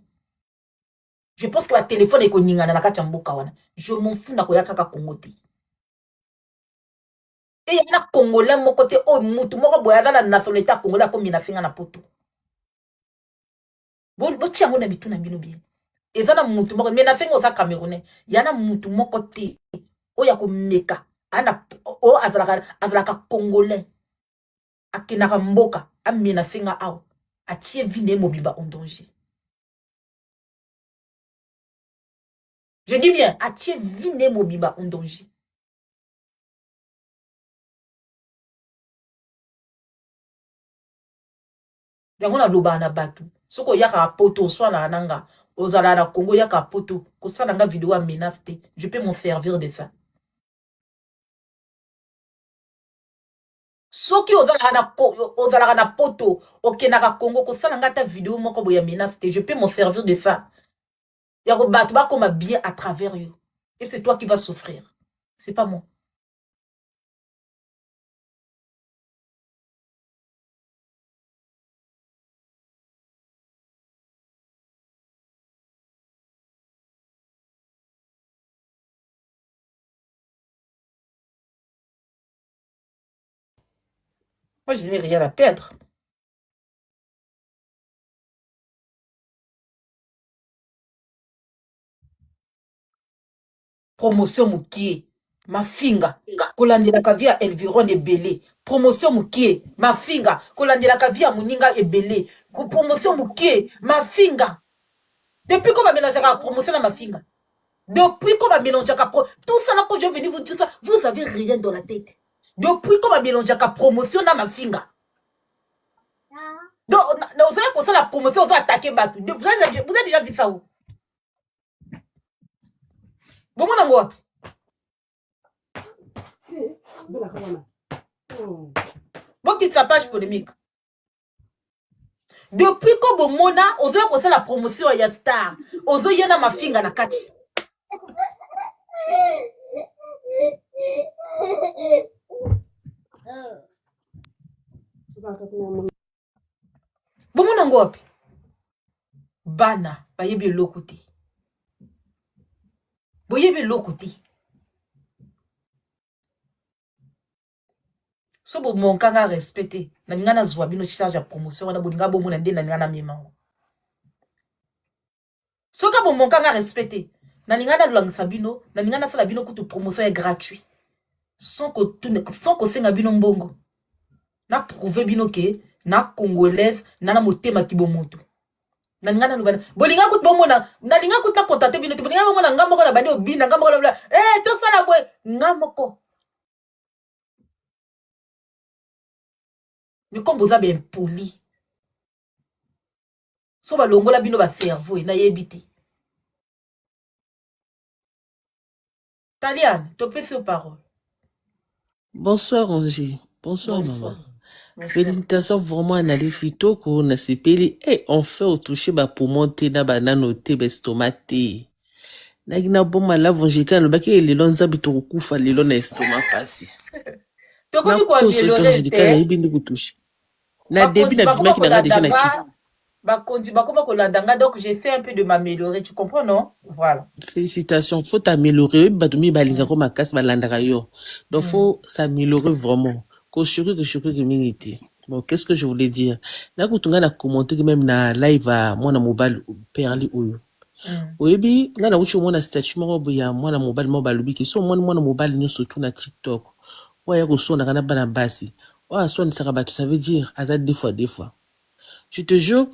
Je pense que la téléphone est koninga na kati mboka wana. Je m'en fous na koyaka ka Congo te. Et y a Congolais mon côté oh mutu moko boya na nationalité congolais comme mina finga na poto. Bo tiango na bitu na bino bien. Ezana mutu moko mais na finga oza Camerounais. Yana mutu moko te. O ya ko meka. Ana o azalaka congolais. Akinaka mboka amina finga aw. Atie vine mobiba en danger. Je dis bien, atie vine mobiba en danger. Yango na loba na batu. Soko yaka poto soit na ananga. Ozala na Congo yaka poto. Kosa nanga vidéo a menafte. Je peux m'en servir de ça. Soki ozala na poto. Ok na Congo. Kosa nanga ta vidéo moko boya menafte. Je peux m'en servir de ça. Yako batu ba koma bien à travers you. Et c'est toi qui vas souffrir. C'est pas moi. Moi, je n'ai rien à perdre. Promotion mukie. Ma finga. Kolandela kavia Elveron ebele. Promotion mukie. Ma finga. Kolandela kavia Moninga ebele. Promotion mukie. Ma finga. Depuis qu'on va mélanger la promotion à ma finga. Depuis qu'on va mélanger la tout ça là quand je vais venir vous dire ça, vous avez rien dans la tête. Depuis qu'on va mélanger la promotion à ma finga. Donc, vous avez pensé la promotion, vous avez attaqué Batou. Vous avez déjà vu ça où? Bon, mon amour. Bon, quitte sa page polémique. Depuis que bomona, ozo a la promotion ya star. Ozo yena mafinga na kati. Bomona ngopi. Bana, bayebi lokuti. Boyebi lokuti. So bo mon kanga respecté. Na ngana zwa bino charge ya promotion na bolinga bo mona ndena ngana memango. So ka bo mon kanga respecté. Na ngana lwangisa bino, na ngana sala bino kutu promotion est gratuit. Sans que senga bino mbongo. Na prouver bino ke na congolaise na motema kibomoto. Na ngana lubana. Bolinga kutu bomona, na linga kutu na contacter bino, bolinga bomona ngamoko na bani obina, ngamoko na bla. To sala bwe ngamoko. Mais comme vous avez impoli, so ba longola bino ba cerveau na yebite. Taliane, te passe aux paroles. Bonsoir Angie. Bonsoir, Bonsoir. maman. Bonsoir. Félicitations vraiment analyse kitoko na sepeli. On fait au toucher ba pour monter na banano te bestomate. Na gina boma la vongeka no baki le lonza bitoko kufa le lona estomac passé. Tu Na connais quoi koso améliorer tonjika na ibindi kutusha. Na début na bimaki na déjà na ki. Donc j'essaie un peu de m'améliorer, tu comprends, non? Voilà. Félicitations, faut t'améliorer. Batumi balinga ko makas balandaka yo. Donc faut s'améliorer vraiment. Ko shuru que miniti. Bon, qu'est-ce que je voulais dire? Na kutunga na commenter que même na live à mwana mobile perli oyo. Oyebi nga na uchi mwana statut moko ya mwana mobile mobile ki so mwana mobile nyo surtout na TikTok. Waya ko so na kana bana basi. Wa so ni saka batu, ça veut dire azad des fois. Je te jure,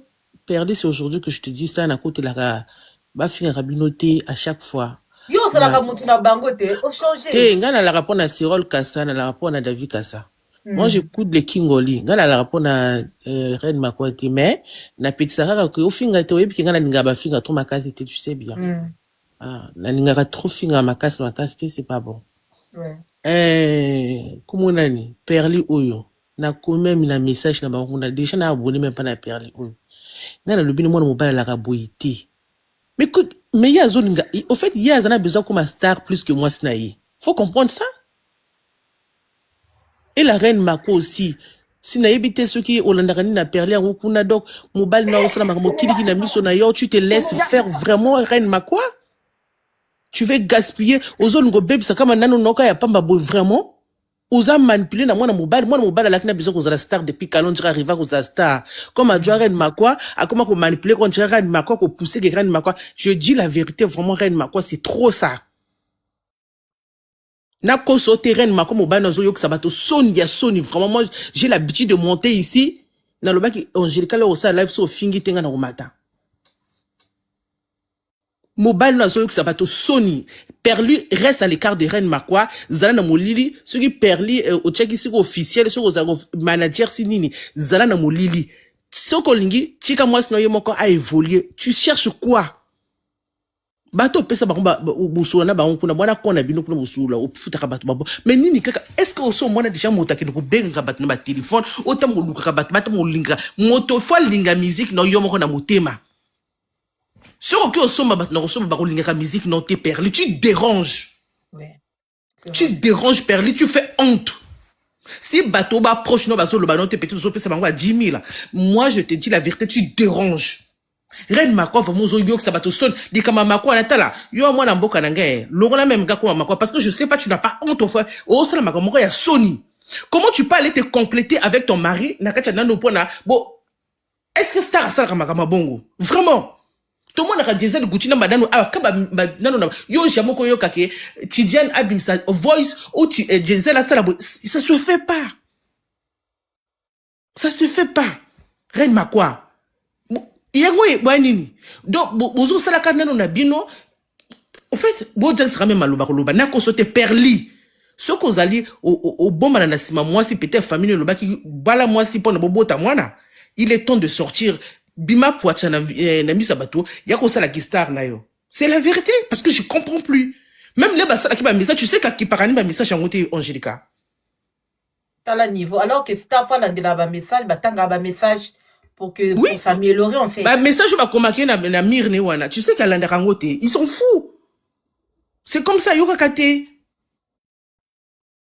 perdu c'est aujourd'hui que je te dis ça na côté la ba finga rabinoté à chaque fois. Yo ça la mutu na bango te, au changer. Nga na la rapport na Cyril Kassa, na la rapport na David Kassa. Moi j'écoute les Kingoli, nga na la rapport na Reine Makwati, mais na pixara que au finga te oyebi nga na ninga ba finga trop makasi te, tu sais bien. Ah, na ninga trop finga makasi te, c'est pas bon. Ouais. Kumunani perli oyo. Na quand même na message na bango na déjà na abonné même pas na perli oyo. Nga na lobini mwana mobala la kaboyité. Mais écoute, mais il y a zone, au fait, il y a un besoin comme un star plus que moi, Snaï. Faut comprendre ça. Et la reine Mako aussi. Si na habité ceux qui Olandarani n'a perlé en Okuna donc, mobile na osala mako kili qui n'a mis son ailleurs, tu te laisses faire vraiment reine Mako? Tu veux gaspiller aux zones go baby ça comme un nano noka ya pamba boy vraiment? Oza manipuler na mwana mobile la kina besoin la star depuis Kalonjira arriva aux star comme a Reine Makwa a comment ko manipuler quand Reine Makwa ko pousser que Reine Makwa. Je dis la vérité vraiment Reine Makwa c'est trop ça. Na ko sauter Reine Makwa mobile na zo yo que ça bato Sony vraiment moi j'ai l'habitude de monter ici na le bac Angelica le osa live so fingi tenga na matin. Mobile na zo que ça bato Sony Perli reste à l'écart de Reine Makwa, Zala na molili, ceux qui Perli au tchèque ici officiel, ceux qui manager sinini, Zala na molili. Ce qu'on lingi, tika moi sino yemoko a évolué. Tu cherches quoi? Bato pesa ba busula na ba on kuna bwana kona bino kuna busula o futa ka bato babo. Mais nini kaka est-ce que oso mwana déjà motaki ko benga bato na ba téléphone, otam ko luka bato bato mo linga, moto fo linga musique no yomoko na motema. Ce que au sommet, la musique non t'es perli, tu déranges. Ouais. Tu déranges perli, tu fais honte. Si bateau ba proche non bateau le ballon t'es petit, ça va 10 000. Moi je te dis la vérité, tu déranges. Reine Makwa vraiment zo yo que ça bateau sonne. Dis comme Makwa na tala. Yo moi na mboka na ngai. Longo na même gars comme Makwa parce que je sais pas tu n'as pas honte au fait. Oh ça la Makwa ya Sony. Comment tu peux aller te compléter avec ton mari na kacha nano pona. Bon est-ce que star ça la bongo? Vraiment? Tout le monde a dit que Gucci n'a pas non yo jamoko yo kake Tidiane abim sa voice ou Gisèle a ça ça se fait pas. Ça se fait pas. Reine Makwa. Yango nini. Donc bozo sala ka nano na bino. En fait, bojan sera même maloba koloba na ko sote perli. Ce qu'on allait au bon mananasima moi si peut-être famille le baki bala moi si pona bobota mwana. Il est temps de sortir. Bima Pouacha na misabato, yako sala ki star na yo. C'est la vérité, parce que je comprends plus. Même les basala ki ba message, tu sais qui parani ba message en côté Angelica. T'as la niveau, alors que si t'as fait la message, bah t'as ba message, pour que Oui. pour s'améliorer en fait. Bah, message va commaquer na mirne wana. Tu sais qu'à l'andarangote, ils sont fous. C'est comme ça, yoka kate.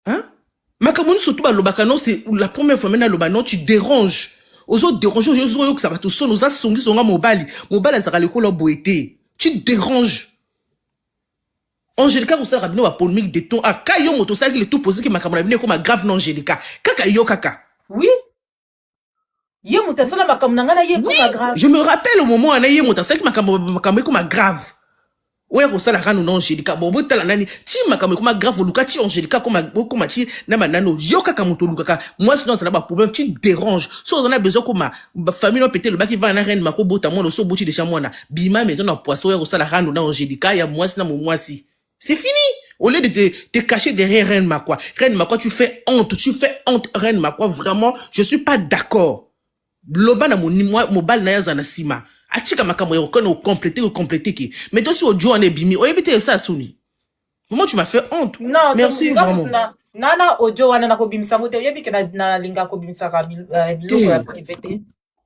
Hein? Makamoni surtout lobakano, c'est la première fois maintenant lobano, tu déranges. Aux autres déranges, aux autres ça va te sonner, aux autres songi songa mobali. Mobali ça va le coller boité. Tu déranges. Angelica vous rabino wa polémique de ton ah kayo moto ça qui tout posé que makamona venu comme grave non Angelica. Kaka yo kaka. Oui. Ye mutasala makamna na ye Oui, comme grave. je me rappelle au moment où on a eu mon tasse qui m'a comme grave. Ouais, pour ça la rano non Angelica. Bon, bon, tala nani. Ti m'a comme grave au Luka, ti Angelica comme ti na manano. Yo kaka moto Luka. Moi sinon ça n'a pas problème. Tu déranges. Si on a besoin comme ma famille non pété le bas qui va na reine ma ko bota moi le so bouti de chez moi na. Bima maintenant na poisson ouais pour ça la rano na Angelica ya moi sinon moi si. C'est fini. Au lieu de te cacher derrière Reine Makwa. Reine Makwa, tu fais honte. Reine Makwa, vraiment, je suis pas d'accord. Loba na mobile na yaza na sima. Achika makamo yoko compléter ki. Mais toi si ojo ane bimi, oyebite ça soni. Vraiment tu m'as fait honte. Non, merci vraiment. Nana ojo wana na kobimisa ngote oyebi ke na linga kobimisa ka biloko ya private.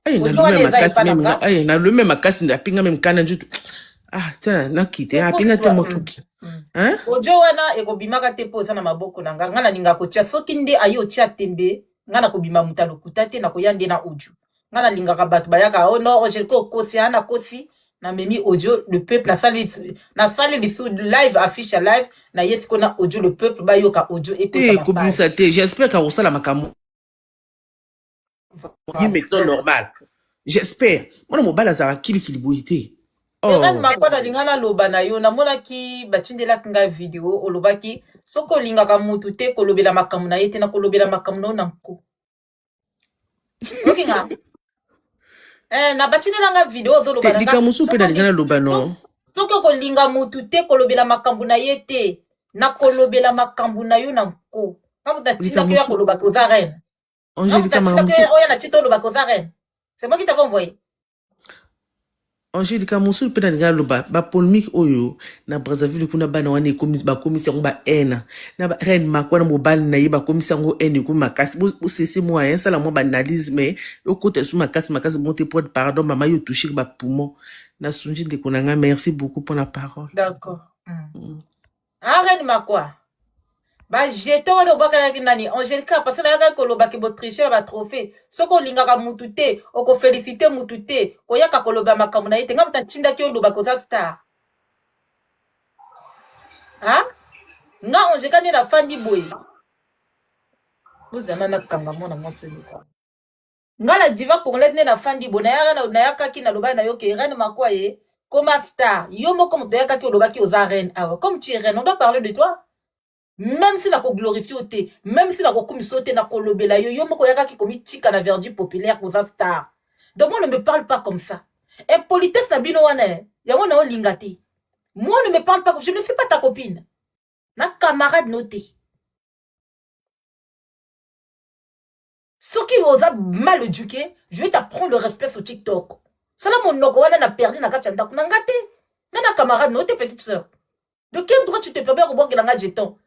Na le même makasi na pinga même kana njutu. Ah, tiens, na kite, pinga te motuki. Hein? Ojo wana ekobimaka te po na maboko na nga na linga kotia soki nde ayo tia tembe nga na kobima mutalo kutate na koyande na ojo. Nga na linga ka batu bayaka oh non Angelica kosi ana kosi na memi audio le peuple na sali live affiche live na yesi kona audio le peuple bayoka audio et kobimisa te j'espère ka osala makambo. Il maintenant normal. J'espère. Moi mobile azara kili boité. Oh. Makwa na lingana loba na yo na mona ki batindela kinga video olobaki soko linga ka mutu te kolobela makamu na yete na kolobela makamu na nko. Okinga. Na batindela nga video zo loba na. Lika musu pe na lingana loba no. Soko ko linga mutu te kolobela makambu na yete na kolobela makambu na yo na nko. Kamu ta tinda ko ya koloba ko za reine. Angelica makambu. Oya na tito loba ko za reine. C'est moi qui t'avais envoyé. Angelica Moussoul pe na nga loba ba polémique oyo na Brazzaville kuna bana wane ba commissaire ba haine na ba Reine Makwa na mobile na ye ba commissaire ngo haine ko makasi bo ceci moi hein ça la moi ba analyse mais au côté sous makasi monter pour pardon maman yo toucher ba poumon na sunji de konanga merci beaucoup pour la parole. D'accord. Reine Makwa ba jeto wana obaka na nani Angelica parce que na ko loba ke bo tricher ba trophée soko lingaka mutu te oko féliciter mutu te ko yaka ko loba makamu na yete ngam ta tinda ki loba ko za star ha nga Angelica ni na fandi boy bozana na kanga mona moseli kwa nga la diva congolaise ne na fandi boy na yaka ki na loba na yo ke Reine Makwa ye comme star yo moko mutu yaka ki loba ki oza reine awa comme tu es reine on doit parler de toi. Même si la ko glorifie ote, même si la ko komisote na ko lobela yo moko yaka ki komi tika na verdi populaire pour star. Donc moi ne me parle pas comme ça. Impolitesse sabino wana ya wana o lingate. Moi ne me parle pas comme je ne suis pas ta copine. Na camarade noté. Ce qui vous a mal éduqué, je vais t'apprendre le respect sur TikTok. Ça là mon noko wana na perdu na kati ndako na ngate. Na camarade noté petite sœur. De quel droit tu te permets de boire que jeton?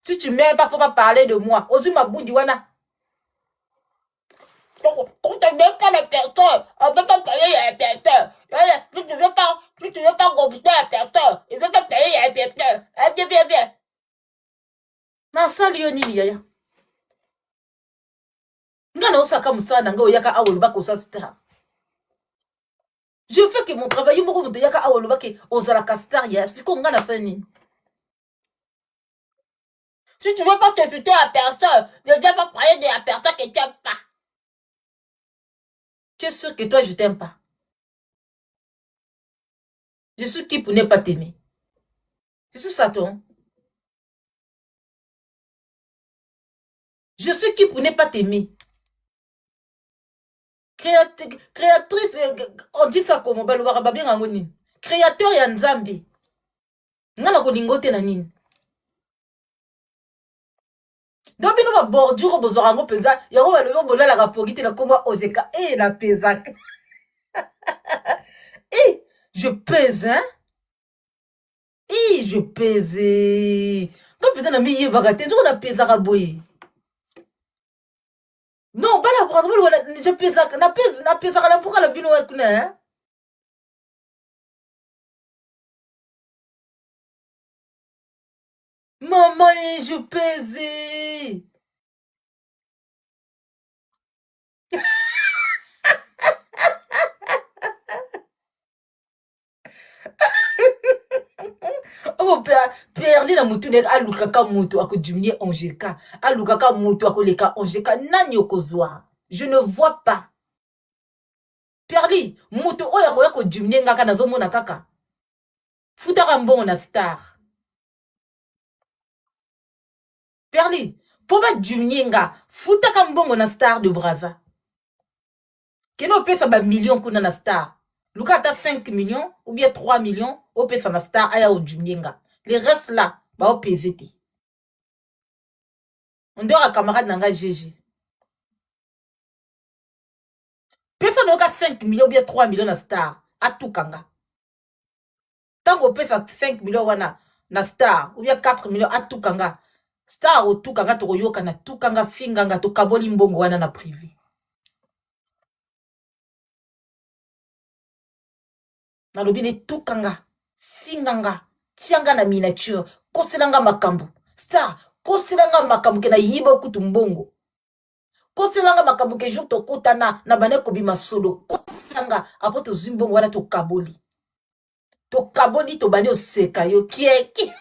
Si tu m'aimes pas, faut pas parler de moi. Osu ma boudi wana. Quand tu n'aimes pas la personne, on ne peut pas payer la personne. Si tu veux pas goûter la personne, il ne veut pas payer la personne. Bien. Na sali yo nini yaya. Ngana osaka musana nga oyaka awoluba ko sa star. Je fais que mon travail, yo moko muto yaka awoluba ke ozala ka star ya. Siko ngana sani. Si tu ne veux pas te futer à personne, ne viens pas parler de la personne que tu n'aimes pas. Tu es sûr que toi, je ne t'aime pas. Je suis qui pour ne pas t'aimer? Je suis Satan. Je suis qui pour ne pas t'aimer? Créatrice, on dit ça comme on créateur ya Nzambe. Ngana ko lingote na nini? Donc bino ba bordure bozorango peza yango ba lelo bolela ka pogite na komba ojeka la pesa. Je pèse hein? Je pèse. Donc peut-être na mi yebaka te zo na pesa ka boye. Non, bala Brazzaville wana je pesa na pesa kala pour la bino kuna hein. Maman, je pèse. Oh, Perli na mutu nek alukaka mutu akojumie Angelica. Alukaka mutu akoleka Angelica. Nani okozwa? Je ne vois pas. Perli, mutu oya koya kojumie ngaka nazomona kaka. Futaka mbongo na star. Perli, poba jumie nga. Futaka mbongo na star de Brazza. Keno pesa ba million kuna na star. Luka ata 5 millions ou bien 3 millions au pesa na star aya o jumyenga. Les restes là, ba o PVT. On dira camarade nanga GG. Pesa no ka 5 millions ou bien 3 millions na star a tout kanga. Tango pesa 5 millions wana na star ou bien 4 millions a tout kanga. Star o tout kanga to yoka na tout kanga finganga to kaboli mbongo wana na privé. Na lobine tukanga, finganga, tianga na miniature, koselanga makambu. Star, koselanga makambu ke na yiba kutu mbongo. Koselanga makambu ke jour to kotana na bane kobima solo. Koselanga apo to zimbongo wana to kaboli. To kaboli to bane oseka yo kieki.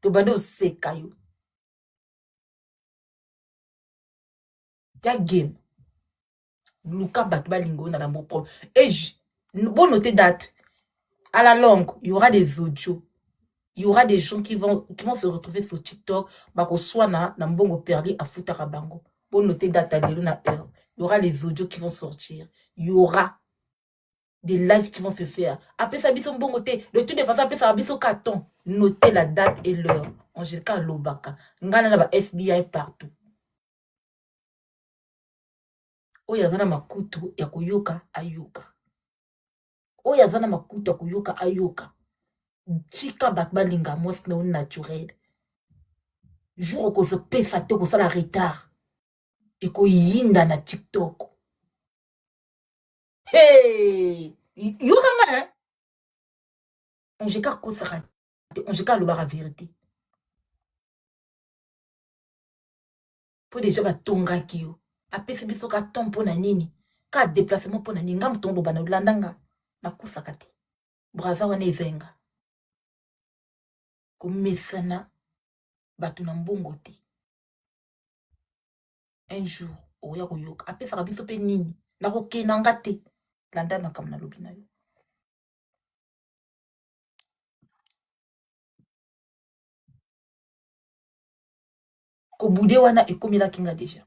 To bane oseka yo. Game. Luka Batba Lingo na mon propre. Et bon noter date. À la longue, il y aura des audios. Il y aura des gens qui vont se retrouver sur TikTok. Bako soit na mbongo Perli à Futarabango. Bon noter date à l'heure. Il y aura les audios qui vont sortir. Il y aura des lives qui vont se faire. Après ça, bison bon côté. Le tout de façon, après ça, bison carton. Notez la date et l'heure. Angelica Lobaka. Ngana na ba FBI partout. Oya zana makutu ya kuyoka ayuka. Oya zana makutu ya kuyoka ayuka. Chika batbalinga mos na naturel. Jour ko se pesa te ko sala retard. E ko yinda na TikTok. Hey! Yoka nga hein? Angelica ko sara. Angelica lobara vérité. Po déjà batonga kiyo. Apesi biso ka ton pona nini ka déplacement pona nini ngam tondo bana ulandanga na kusaka te Brazza wana ezenga komesana batu na mbongo te un jour oya koyoka apesa biso pe nini na kokenanga te landa makam na lobi na yo ko bude wana ekomela kinga déjà.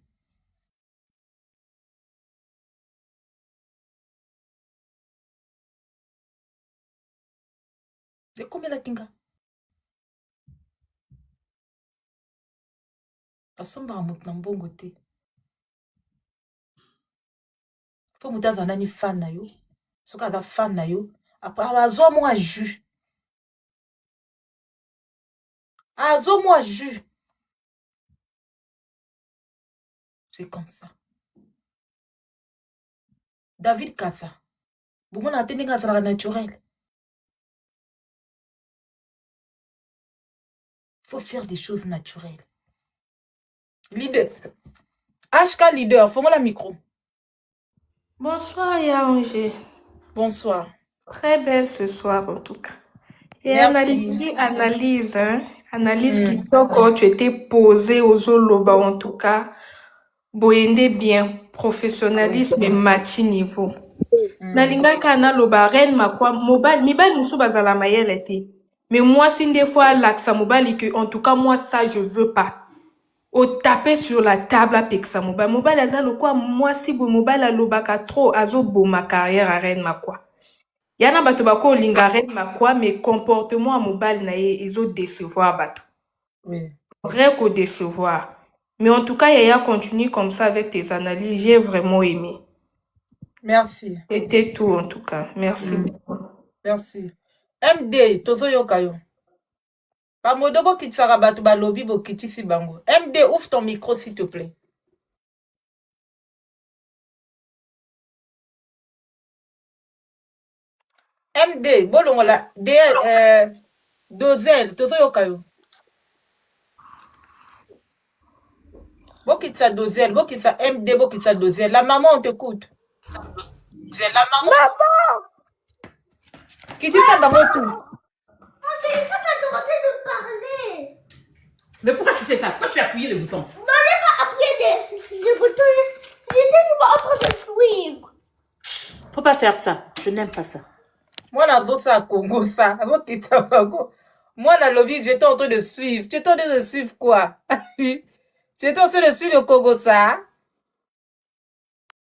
Comme la kinga. Asomba amut na mbongo te. Faut muta vanani fan na yo. Soka da fan na yo. Après azo mo jus. Azo mo jus. C'est comme ça. David Kassa. Bon on a tenu à naturel. Faut faire des choses naturelles. Leader. HK leader, faut-moi la micro. Bonsoir Yaonger. Bonsoir. Très belle ce soir en tout cas. Et Merci. analyse, hein? Analyse qui quand tu étais posé aux Zoloba en tout cas. Boyende bien, professionnalisme et mati niveau. Nalinga kana loba reine makwa mobile mibali musu bazala mayele te. Mais moi, si des fois, l'accent mobile, que, en tout cas, moi, ça, je veux pas. Au taper sur la table avec ça mobile. Mobile, azalo quoi, moi, si vous mobile, à l'obaka trop, azo bo ma carrière à reine ma quoi. Yana bato bako linga reine ma quoi, mais comportement à mobile, na ils ont décevoir bato. Oui. Rien qu'au décevoir. Mais en tout cas, Yaya continue comme ça avec tes analyses. J'ai vraiment aimé. Merci. C'était tout, en tout cas. Merci. Merci. MD, Tozo Yokayo. Pas modobo qui tsara batu ba lobby bo kiti si bango. MD, ouvre ton micro s'il te plaît. MD, bolongo la dozel, tozo yokayo. Bokitsa dozel, bokitsa MD, bokitsa dozel. La maman, on t'écoute. C'est la maman. Qui dit ça bango tout? Angélica t'a demandé de parler. Mais pourquoi tu fais ça? Pourquoi tu as appuyé le bouton? Appuyer des boutons. J'étais en train de suivre. Faut pas faire ça. Je n'aime pas ça. Moi, la voix ça Congo, ça. Bokitsa bango. Moi, la lobby, j'étais en train de suivre. Tu étais en train de suivre quoi? Tu étais en train de suivre le Congo, ça?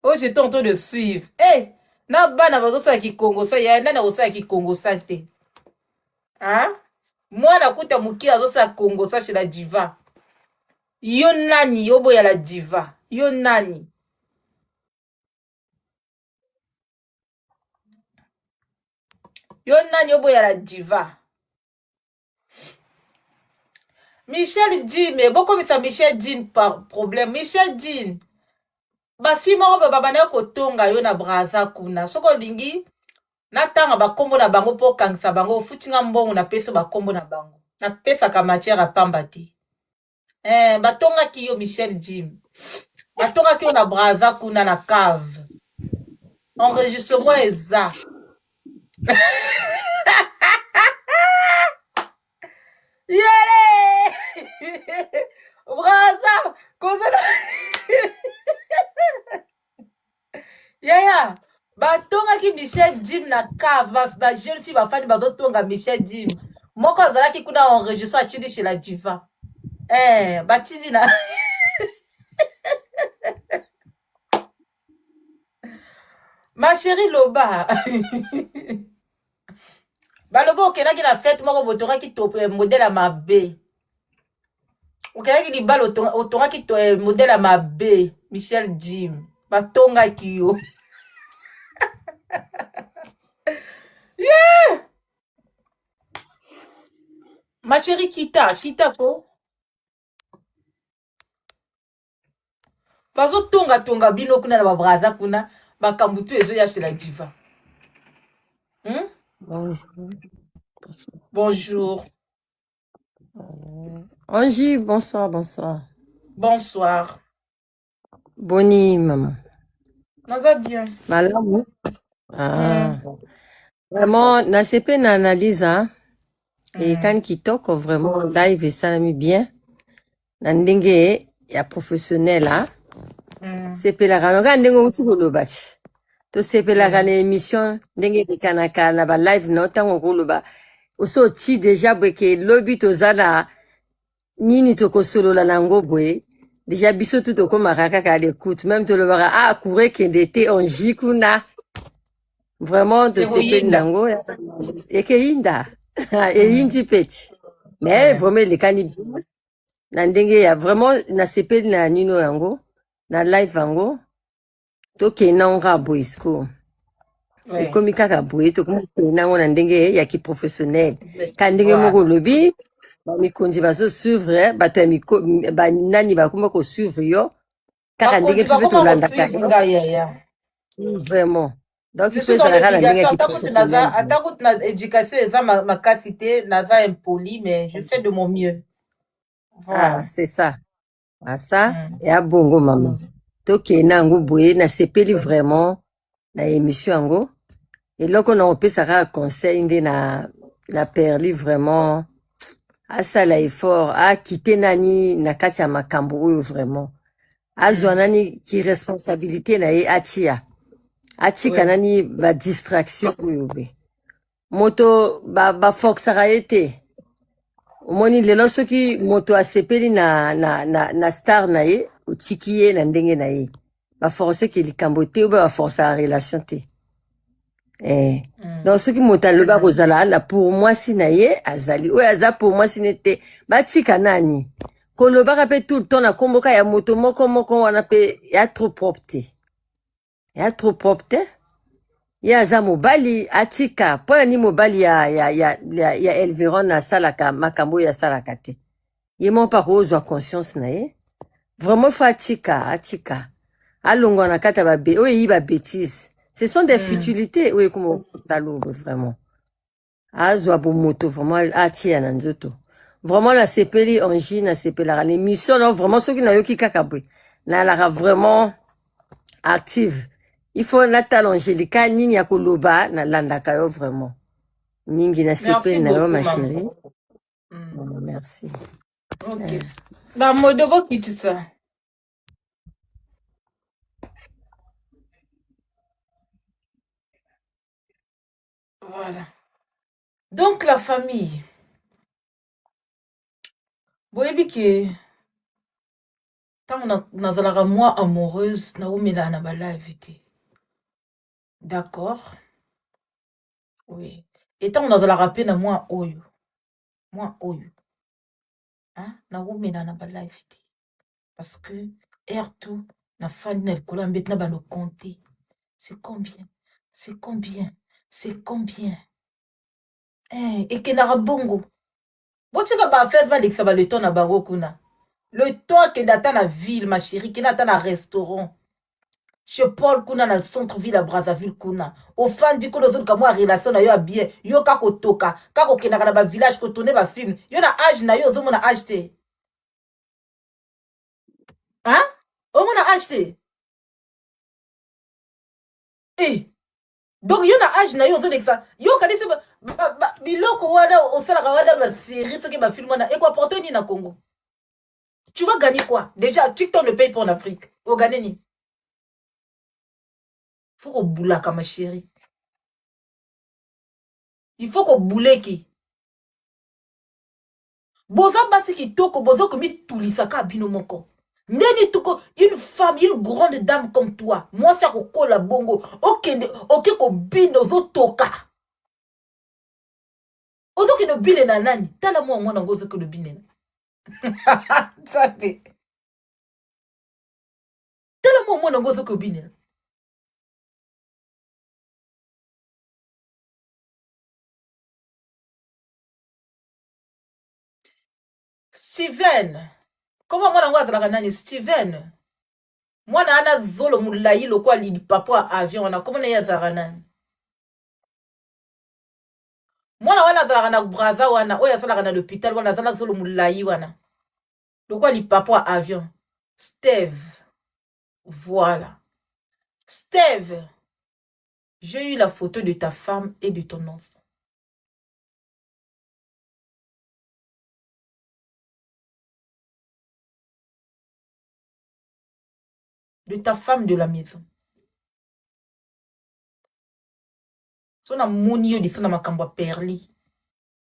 Oh, j'étais en train de suivre. Eh! Na bana bazosa ki Congo, ça. Ya nana osa ki Congo, ça, te. Hein? Moi, la kuta muki azosa Congo, ça, chez la diva. Yo nani, yo boya la diva. Yo nani. Yo nani, yo boya la diva. Michel Jean, mais beaucoup de Michel Jean par problème. Michel Jean. Ba fi moko ba babana ko tonga yo na braza kuna. Soko lingi na tanga ba kombo na bango po kangisa bango futinga mbongo na pesa ba kombo na bango. Na pesa ka matière a pamba te. Ba tonga ki yo Michel Jim. Ba tonga ki yo na braza kuna na cave. Enregistrement eza. Yele! Braza, koza na Yaya, batonga ki Michel Jim na cave, ba jeune fille ba fani ba tonga Michel Jim. Moko azala ki kuna enregistré atindi chez la diva. Batindi na Ma chérie Loba. Baloba okena ki na fête moko botonga ki to modèle à ma B. Okena ki libal otonga ki to modèle à ma B, Michel Jim. Batonga ki yo. Yeah! Ma chérie Kita po. Bazo tonga bino kuna na babraza kuna bakambutu ezo ya chez la diva. Bonjour. Angie, bonsoir. Bonsoir. Boni, maman. Naza bien. Malamu. Ah. Vraiment, na CP na analyse, hein. Et quand kitoko vraiment live et ça mi bien. Na ndenge ya professionnel, hein. CP la ranoga ndenge utuko bati. To CP la rane émission ndenge de kanaka na ba live no tango koloba. Oso ti déjà bweke lobby tozana nini toko solo la nango bwe. Déjà biso tout toko maraka ka l'écoute même to le bara ah courir kende te en jikuna. Vraiment de CP nango et que inda et indi peti. Mais vraiment les canibi na ndenge ya vraiment na CP na nino yango na live yango to kenanga boisco. Et comme kaka boye to comme nango na ndenge ya ki professionnel. Ka ndenge moko lobby ba mikonzi bazo suivre bato ya miko ba nani ba kuma ko suivre yo kaka ndenge tu to landa ka. Vraiment. Donc il faut ça la ndenge ki attends na éducation eza ma capacité naza impoli mais je fais de mon mieux. Voilà. Ah, c'est ça. Ah ça et à bongo maman. To kenango boye na sepeli vraiment na émission yango. Et là qu'on a opé ça conseil inde na perli vraiment à ça là effort à quitter nani na kati ya makambo oyo vraiment à nani qui responsabilité na ye atia nani ba distraction oyo be moto ba fox raete omoni lelo soki moto asepeli na star na ye utiki ye na ndenge na ye ba forcer ke likambo te ou ba forcer la relation te. Donc ce qui monta le bas rozala na pour moi si na ye azali ou aza pour moi si n'était batika nani ko le bas rappelle tout le temps na komboka ya moto moko wana pe ya trop propre ye aza mobali atika mpo na nini mobali ya Elveron asalaka makambo oyo asalaka te ye mo mpa kozwa conscience na ye vraiment fo atika alongwa na kati ya oyo eyi babétise ce sont des futilités oyo ekoma talongo vraiment azwa bomoto vraiment atia na nzoto vraiment nasepeli Angie nasepelaka na émission na vraiment soki nayoki kaka boye nalaka vraiment active il faut natala Angélika nini ya koloba nalandaka yo vraiment mingi nasepeli na yo ma chérie. Merci. Ok. Bah, Modobo qui dit ça. Voilà. Donc, la famille. Boyebi que tant on a moi amoureuse, na umela na bala éviter. D'accord? Oui. Et tant on a la rappeler na moi oyo. Moi oyo. Hein? Na umela na bala éviter. Parce que air tout na fan na kola mbet na bano compter. C'est combien? C'est combien? C'est combien? Et que na bongo. Botika ba faire ba leksa ba le temps na bango kuna. Le temps que data na ville ma chérie, que data na restaurant. Chez Paul kuna na centre ville à Brazzaville kuna. Au fan du kono zone kamo relation na yo a bien. Yo ka kotoka, ka ko kena na ba village ko tourner ba film. Yo na âge na yo zo mona âge te. Hein? O mona âge te. Eh. Donc yo na âge na yo zo leksa. Yo ka dise biloko wana osala wana ba série ce que ba film wana et quoi porter ni na Congo. Tu vas gagner quoi? Déjà TikTok ne paye pas en Afrique. Au gagner ni. Faut qu'on boula ma chérie. Il faut qu'on boule qui. Boza basi ki toko bozo komi tulisaka bino moko. Neni tuko une femme, une grande dame comme toi. Moi ça ko la bongo. Ok ko bino zo toka. Ozo ki no bine na nani. Tala moi mwana ngozo ko no bine. Sabe. Tala moi mwana ngozo ko bine. Steven, comment moi nango azalaka nani Steven? Moi na ana zolo mulayi lokwa li papa avion wana comment na yazalaka nani? Moi na wana azalaka na Brazza wana oyo azalaka na l'hôpital wana azalaka zolo mulayi wana. Lokwa li papa avion. Steve. Voilà. Steve, j'ai eu la photo de ta femme et de ton enfant. De ta femme de la maison. So na moni yo diso na makambo perli.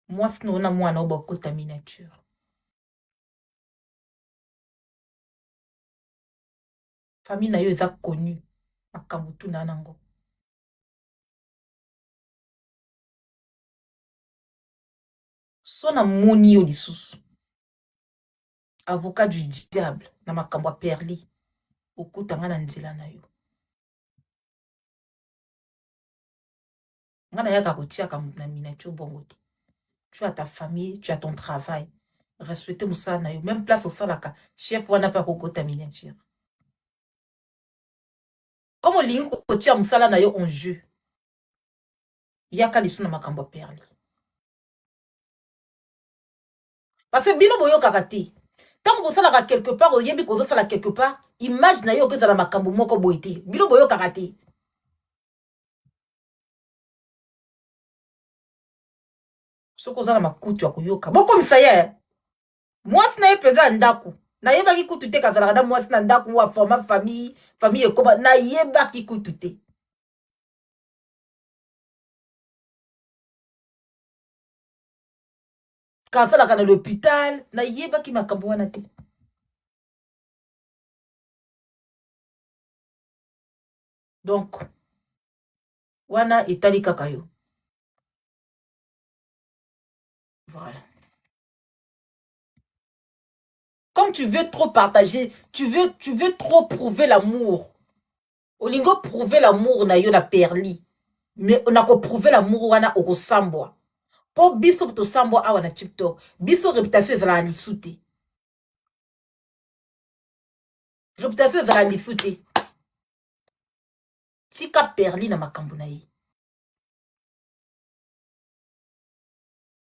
Moi sino na mwana oba kota miniature. Famille na yo eza connu. Makambo tu na nango. So na moni yo lisusu. Avocat du diable na makambo perli. Okutanga na nzela na yo. Ngana yaka kotiaka na miniature bongo te. Tu as ta famille, tu as ton travail. Respectez moussa na yo. Même place au salaka. Chef wana pa kokota miniature. Comme on lingi kotia moussala na yo en jeu. Yaka lisu na makambo perli. Parce que bino boyo kakate. Tant que vous salaka quelque part, oyebi kozo sala quelque part, image na yo que za la makambo moko boité. Bino boyo kakate. Soko za na makutu ya kuyoka. Boko misaye. Mwasi na ye peza ndaku. Na yeba ki kutu te kazala kada mwasi na ndaku wa forma famille ekoma. Na yeba ki kutu te. Kazala kana l'hôpital. Na yeba ki makambo wana te. Donc, wana itali kakayo. Voilà. Comme tu veux trop partager, tu veux trop prouver l'amour. Olingo prouver l'amour na yo na perli. mais on a prouvé l'amour wana au sambwa. Po biso to sambwa awa na TikTok. Biso réputation ezala lisuté. Réputation ezala lisuté. Tika perli na makambo na ye.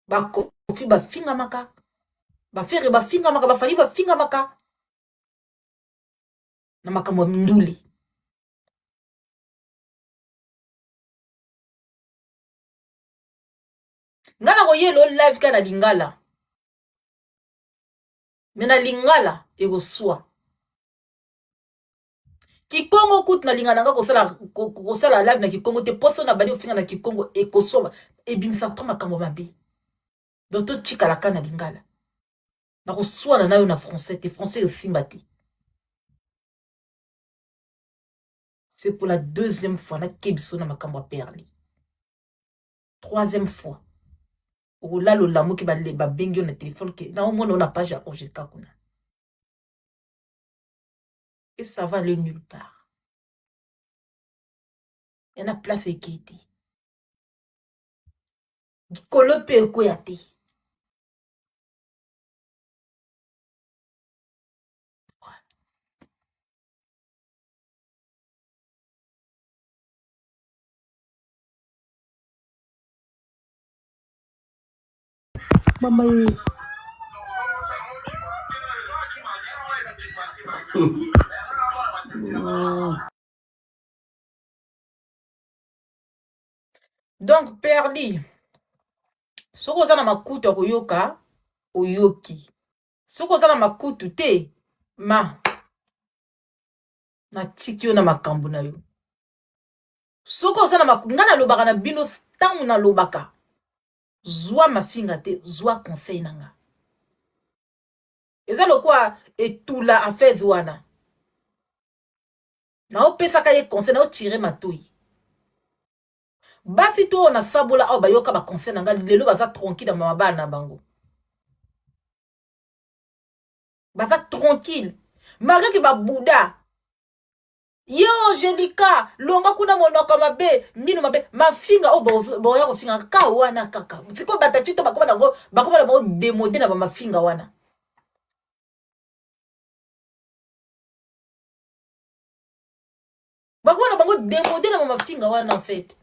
Ba kofi ba finga maka. Ba fere ba finga maka ba fali ba finga maka. Na makambo nduli. Ngana ko yelo live kana lingala. Mena lingala ego swa. Kikongo kut na lingala nga kosala live na Kikongo te poso na bali ofinga na Kikongo ekosoba ebimisa to makambo mabe. Doto chika la kana lingala. Na koswa na nayo na français te français efimba te. C'est pour la deuxième fois na kebiso na makambo perli. Troisième fois. Ou là le lamo ki ba bengi na téléphone ke na omona on a page à Ojeka kuna. Et ça va aller nulle part. Il y en a place et qui était. Kolope ekoyate. Maman. Donc perli. Soko za na makutu akoyoka oyoki. Soko za na makutu te ma na tikio na makambo na yo. Soko za na makutu ngana lobaka na bino tangu na lobaka. Zwa mafinga te, zwa conseil nanga. Eza lokwa etula affaire wana. Na opesa ka ye conseil na o tirer matoi. Basi to na sabola au bayoka ba conseil nanga lelo baza tranquille na mama na bango. Baza tranquille. Malgré que ba bouddha. Yo Angelica, longa kuna monoko mabe, mino mabe, mafinga o boya ko finga ka wana kaka. Siko batachito bakoma na go démoder na ba mafinga wana. Bakoma na bango démoder na ba mafinga wana en fait.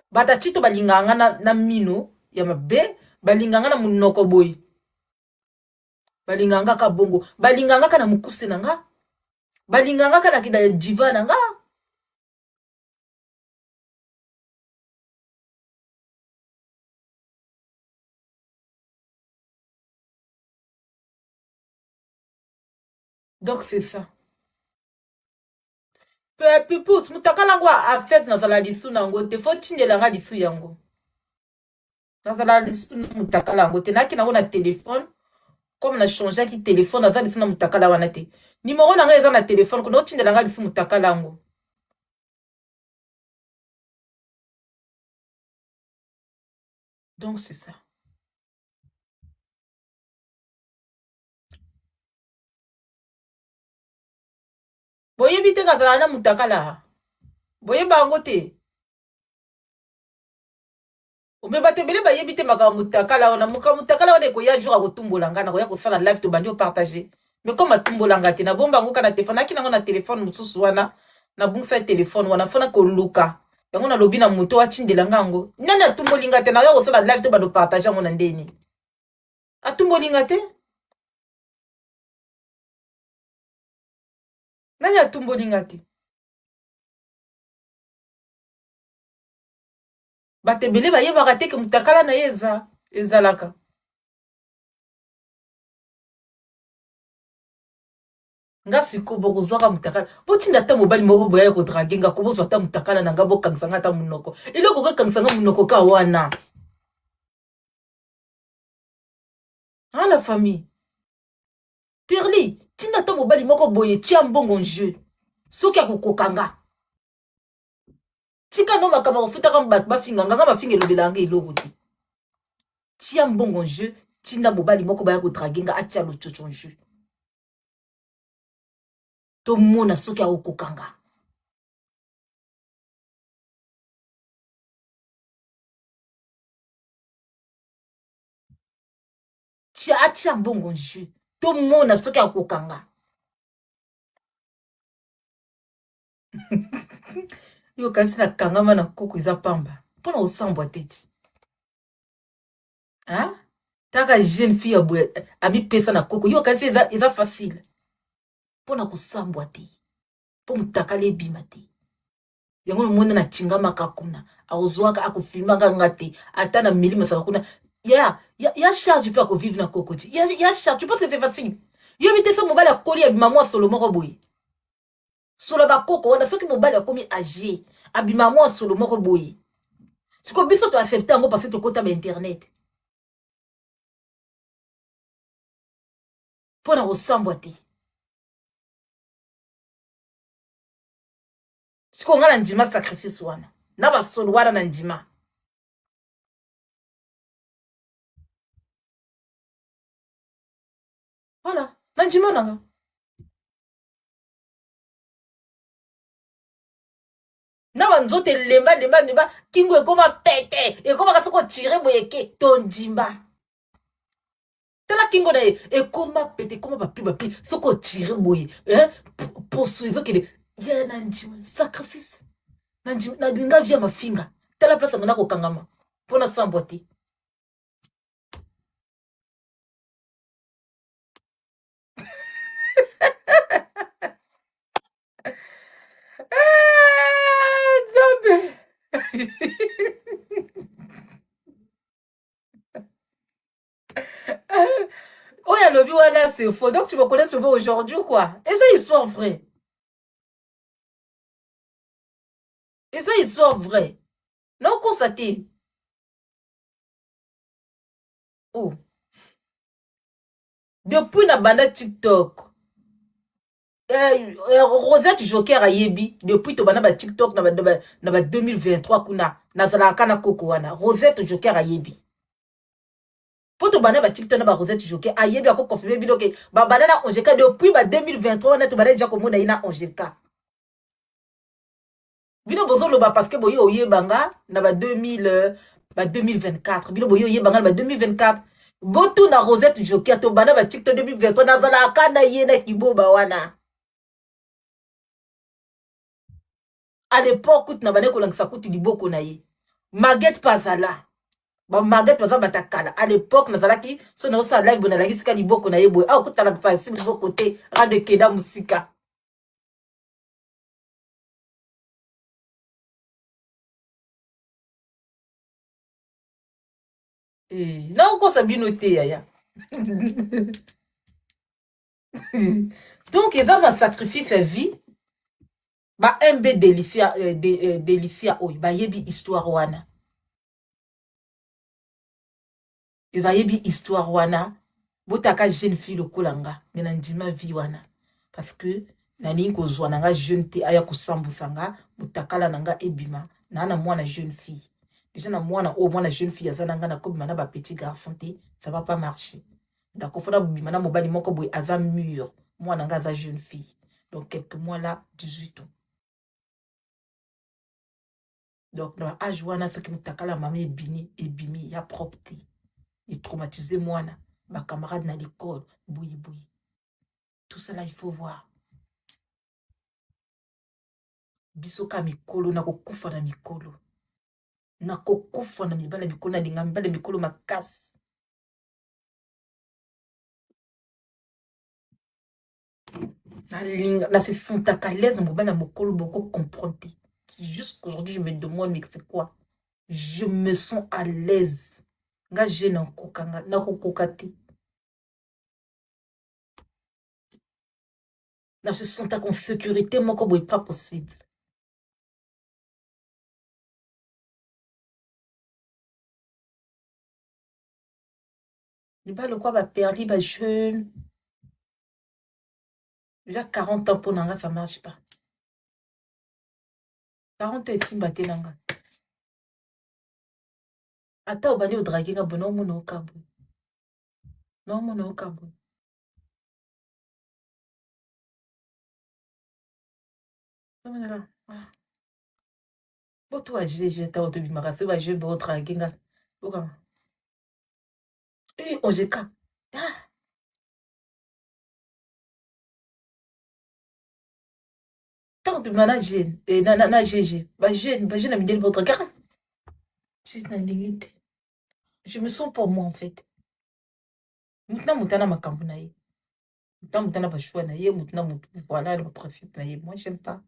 Batachito balinganga na mino ya mabe, balinganga na monoko boy. Balinganga ka bongo, balinganga ka na mukuse nanga. Balinganga ka na kida diva nanga. Donc c'est ça. Pipus, mutakala ngwa afet na zala lisu nango te fo tindela nga lisu yango. Na zala lisu mutakala ngo te naki nango na téléphone. Comme na changé ki téléphone na zala lisu na mutakala wana te. Numéro na nga eza na téléphone ko no tindela nga lisu mutakala ngo. Donc c'est ça. Boye bite ka zala na mutakala. Boye bango te. Ome batebele ba yebite maka mutakala wana mutakala wana ko ya jour a kotumbola nga na ko ya ko sala live to bandi o partager. Mais comme atumbola nga te na bomba ngo kana téléphone aki nango na téléphone mususu wana na bung fait téléphone wana fona ko luka. Yango na lobi na moto wa tindela ngango. Nani atumboli nga te na ya ko sala live to bando partager ngo na ndeni. Atumboli nga te? Nani atumboli nga te? Batebele ba yebaka te ke mutakala na yeza ezalaka. Nga siko boko zwaka mutakala. Botinda ta mobali moko boya ko drague nga ko bozwa ta mutakala na nga bokangsanga ta munoko. Eloko ka kangsanga munoko ka wana. Ah la famille. Perli, tinda ta mobali moko boye tia mbongo en jeu. Soki akokokanga. Tika no makama kofuta ka mbat bafinga nga mafinga elobelanga eloko te. Tia mbongo en jeu, tinda mobali moko boya ko drague nga atia lo chocho en jeu. To mona soki akokokanga. atia mbongo jeu tomona soki akokanga yo kanisi na kangama na koko eza pamba mpona kosambwa te ti taka jeune fille ya boye abipesa na koko yo kanisi eza facile mpona kosambwa te mpo motakala ebima te yango nomona na tingamaka kuna akozwaka akofilmaka nga te ata na milima saka kuna ya charge mpe akovivre na koko ti ya charge tu pense que c'est facile yo mite so mobali akoli abima mwa solo moko boye solo bakoko wana soki mobali akomi age abima mwa solo moko boye siko biso toaccepte yango parce tokota bainternet mpona kosambwa te siko nga na ndima sacrifice wana na basolo wana na ndima voilà na ndima nanga na banzoto lemba kingo ekoma pete ekomaka soko tire boyeke tondimba tala kingo na ye ekoma pete ekoma bapi soko tire boye poso ezokende ya na ndima sacrifice na linga via mafinga tala place yango nakokangama mpona sambwa te Nzambe oyo alobi wana c'est faux donc tu me connais seulement aujourd'hui quoi et ça histoire vraie et ça histoire vraie non constaté oh depuis na banda TikTok Rosette Joker ayebi depuis to bana ba TikTok na ba 2023 kuna nazalaka na koko wana Rosette Joker ayebi poto bana ba TikTok na ba Rosette Joker ayebi ako confirmer bino ke ba bana na Ongeka depuis ba 2023 wana to bana déjà komona ina Ongeka bino bozolo ba parce que boyo oyebanga na ba 2024 bino boyo oyebanga na ba 2024 botu na Rosette Joker to bana ba TikTok 2023 nazalaka na ye na kiboba wana à l'époque na bane kolangisa kutu liboko na ye Maguette Pazala ba Maguette Pazala batakala à l'époque nazalaki so na osa live bona langisi ka liboko na ye boy a okutala kisa si liboko te rade keda musika na okosa bino te yaya donc eza ba sacrifice à vie ba MB Delicia oy ba yebi histoire wana e ba yebi histoire wana botaka jeune fille lokolanga ngena ndima vie wana parce que nani kozwa nanga jeune te aya kosambusanga botakala nanga ebima na mwana jeune fille déjà na mwana jeune fille azananga na kobima na ba petit garçon te ça va pas marcher d'accord fona bima na mobali moko boy aza mûr mwana nga aza jeune fille donc quelques mois là 18 ans. Donc, dans l'âge où on a fait que la maman ebimi, il y a propre. Il traumatisé moi, ma camarade dans l'école, boui. Tout cela, il faut voir. Bisoka mikolo, na kokufa na mikolo. Na kokufa na mibala mikolo, na dingambala mikolo makas. Na fait fontaka l'aise, mobala mokolo, beaucoup comprendre. Jusqu'aujourd'hui, je me demande, mais c'est quoi? Je me sens à l'aise. Nga je na kokate. Na je sens en sécurité, moi, comme pas possible. Le quoi va perdre, bah jeune. Déjà 40 ans pour Nanga, ça marche pas. 40 ans et batté Nanga. Ata obani o draguer nga bono mono okabo. Non mono okabo. Boto agile ta oto bimaka fe ba jeune bo draguer nga. Oka. Ongeka. Ah, quand tu m'as jeune, et na GG, jeune a mis votre garde. Juste na limite. Je me sens pour moi en fait. Maintenant, mutana makambu na ye. Maintenant, mutana ba choix na ye, maintenant, voilà, le principe na ye. Moi, j'aime pas.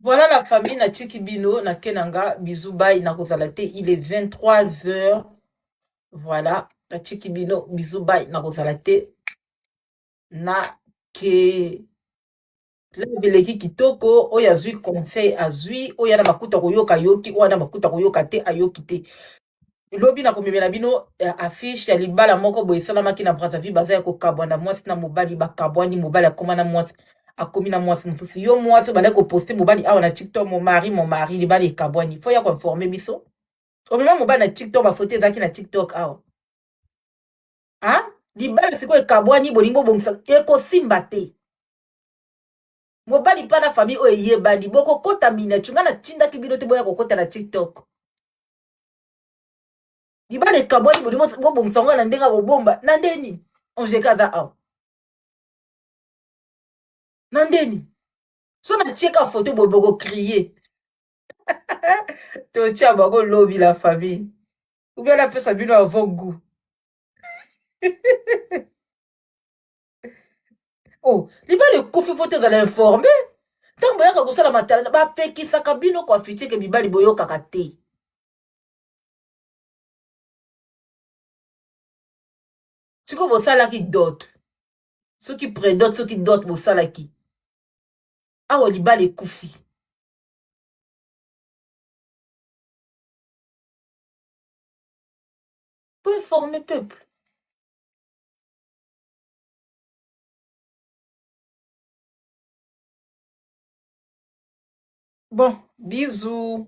Voilà la famille na Tchikibino, na Kenanga, bisous bye, na Rosalate. Il est 23 heures. Voilà, na Tchikibino, bisous bye, na Rosalate. Na ke. La beleki kitoko, oya zui conseil azui, oya na makuta koyoka yoki, oya na makuta koyoka te ayoki te. Lobi na komemela bino affiche ya libala moko boye esalamaki na Brazzaville baza ya kokabwana mwasi na mobali bakabwani mobali akoma na mwasi akomi na mwasi mosusu yo mwasi bale koposte mobali awa na TikTok mon mari libala ekabwani fo ya koinforme biso omema mobali na TikTok bafoto ezalaki na TikTok awa libala sikoyo ekabwani bolingi bobongisa ekosimba te mobali mpa na famille oyo eyebani bokokota miniature nga natindaki bino te boya kokota na TikTok libala ekabwani bobongisa ngo na ndenge bobomba na ndeni onjeka aza awa na ndeni so natieka foto boye bokokrie totia bango lobi la famille ubien napesa bino avant goût oh libala ekufi foto ezala informe ntango boyaka kosala matala bapekisaka bino koafitie ke mibali boyokaka te sikoyo bosalaki dot soki prédote soki dot bosalaki awa libala ekufi po informer peuple bon bisous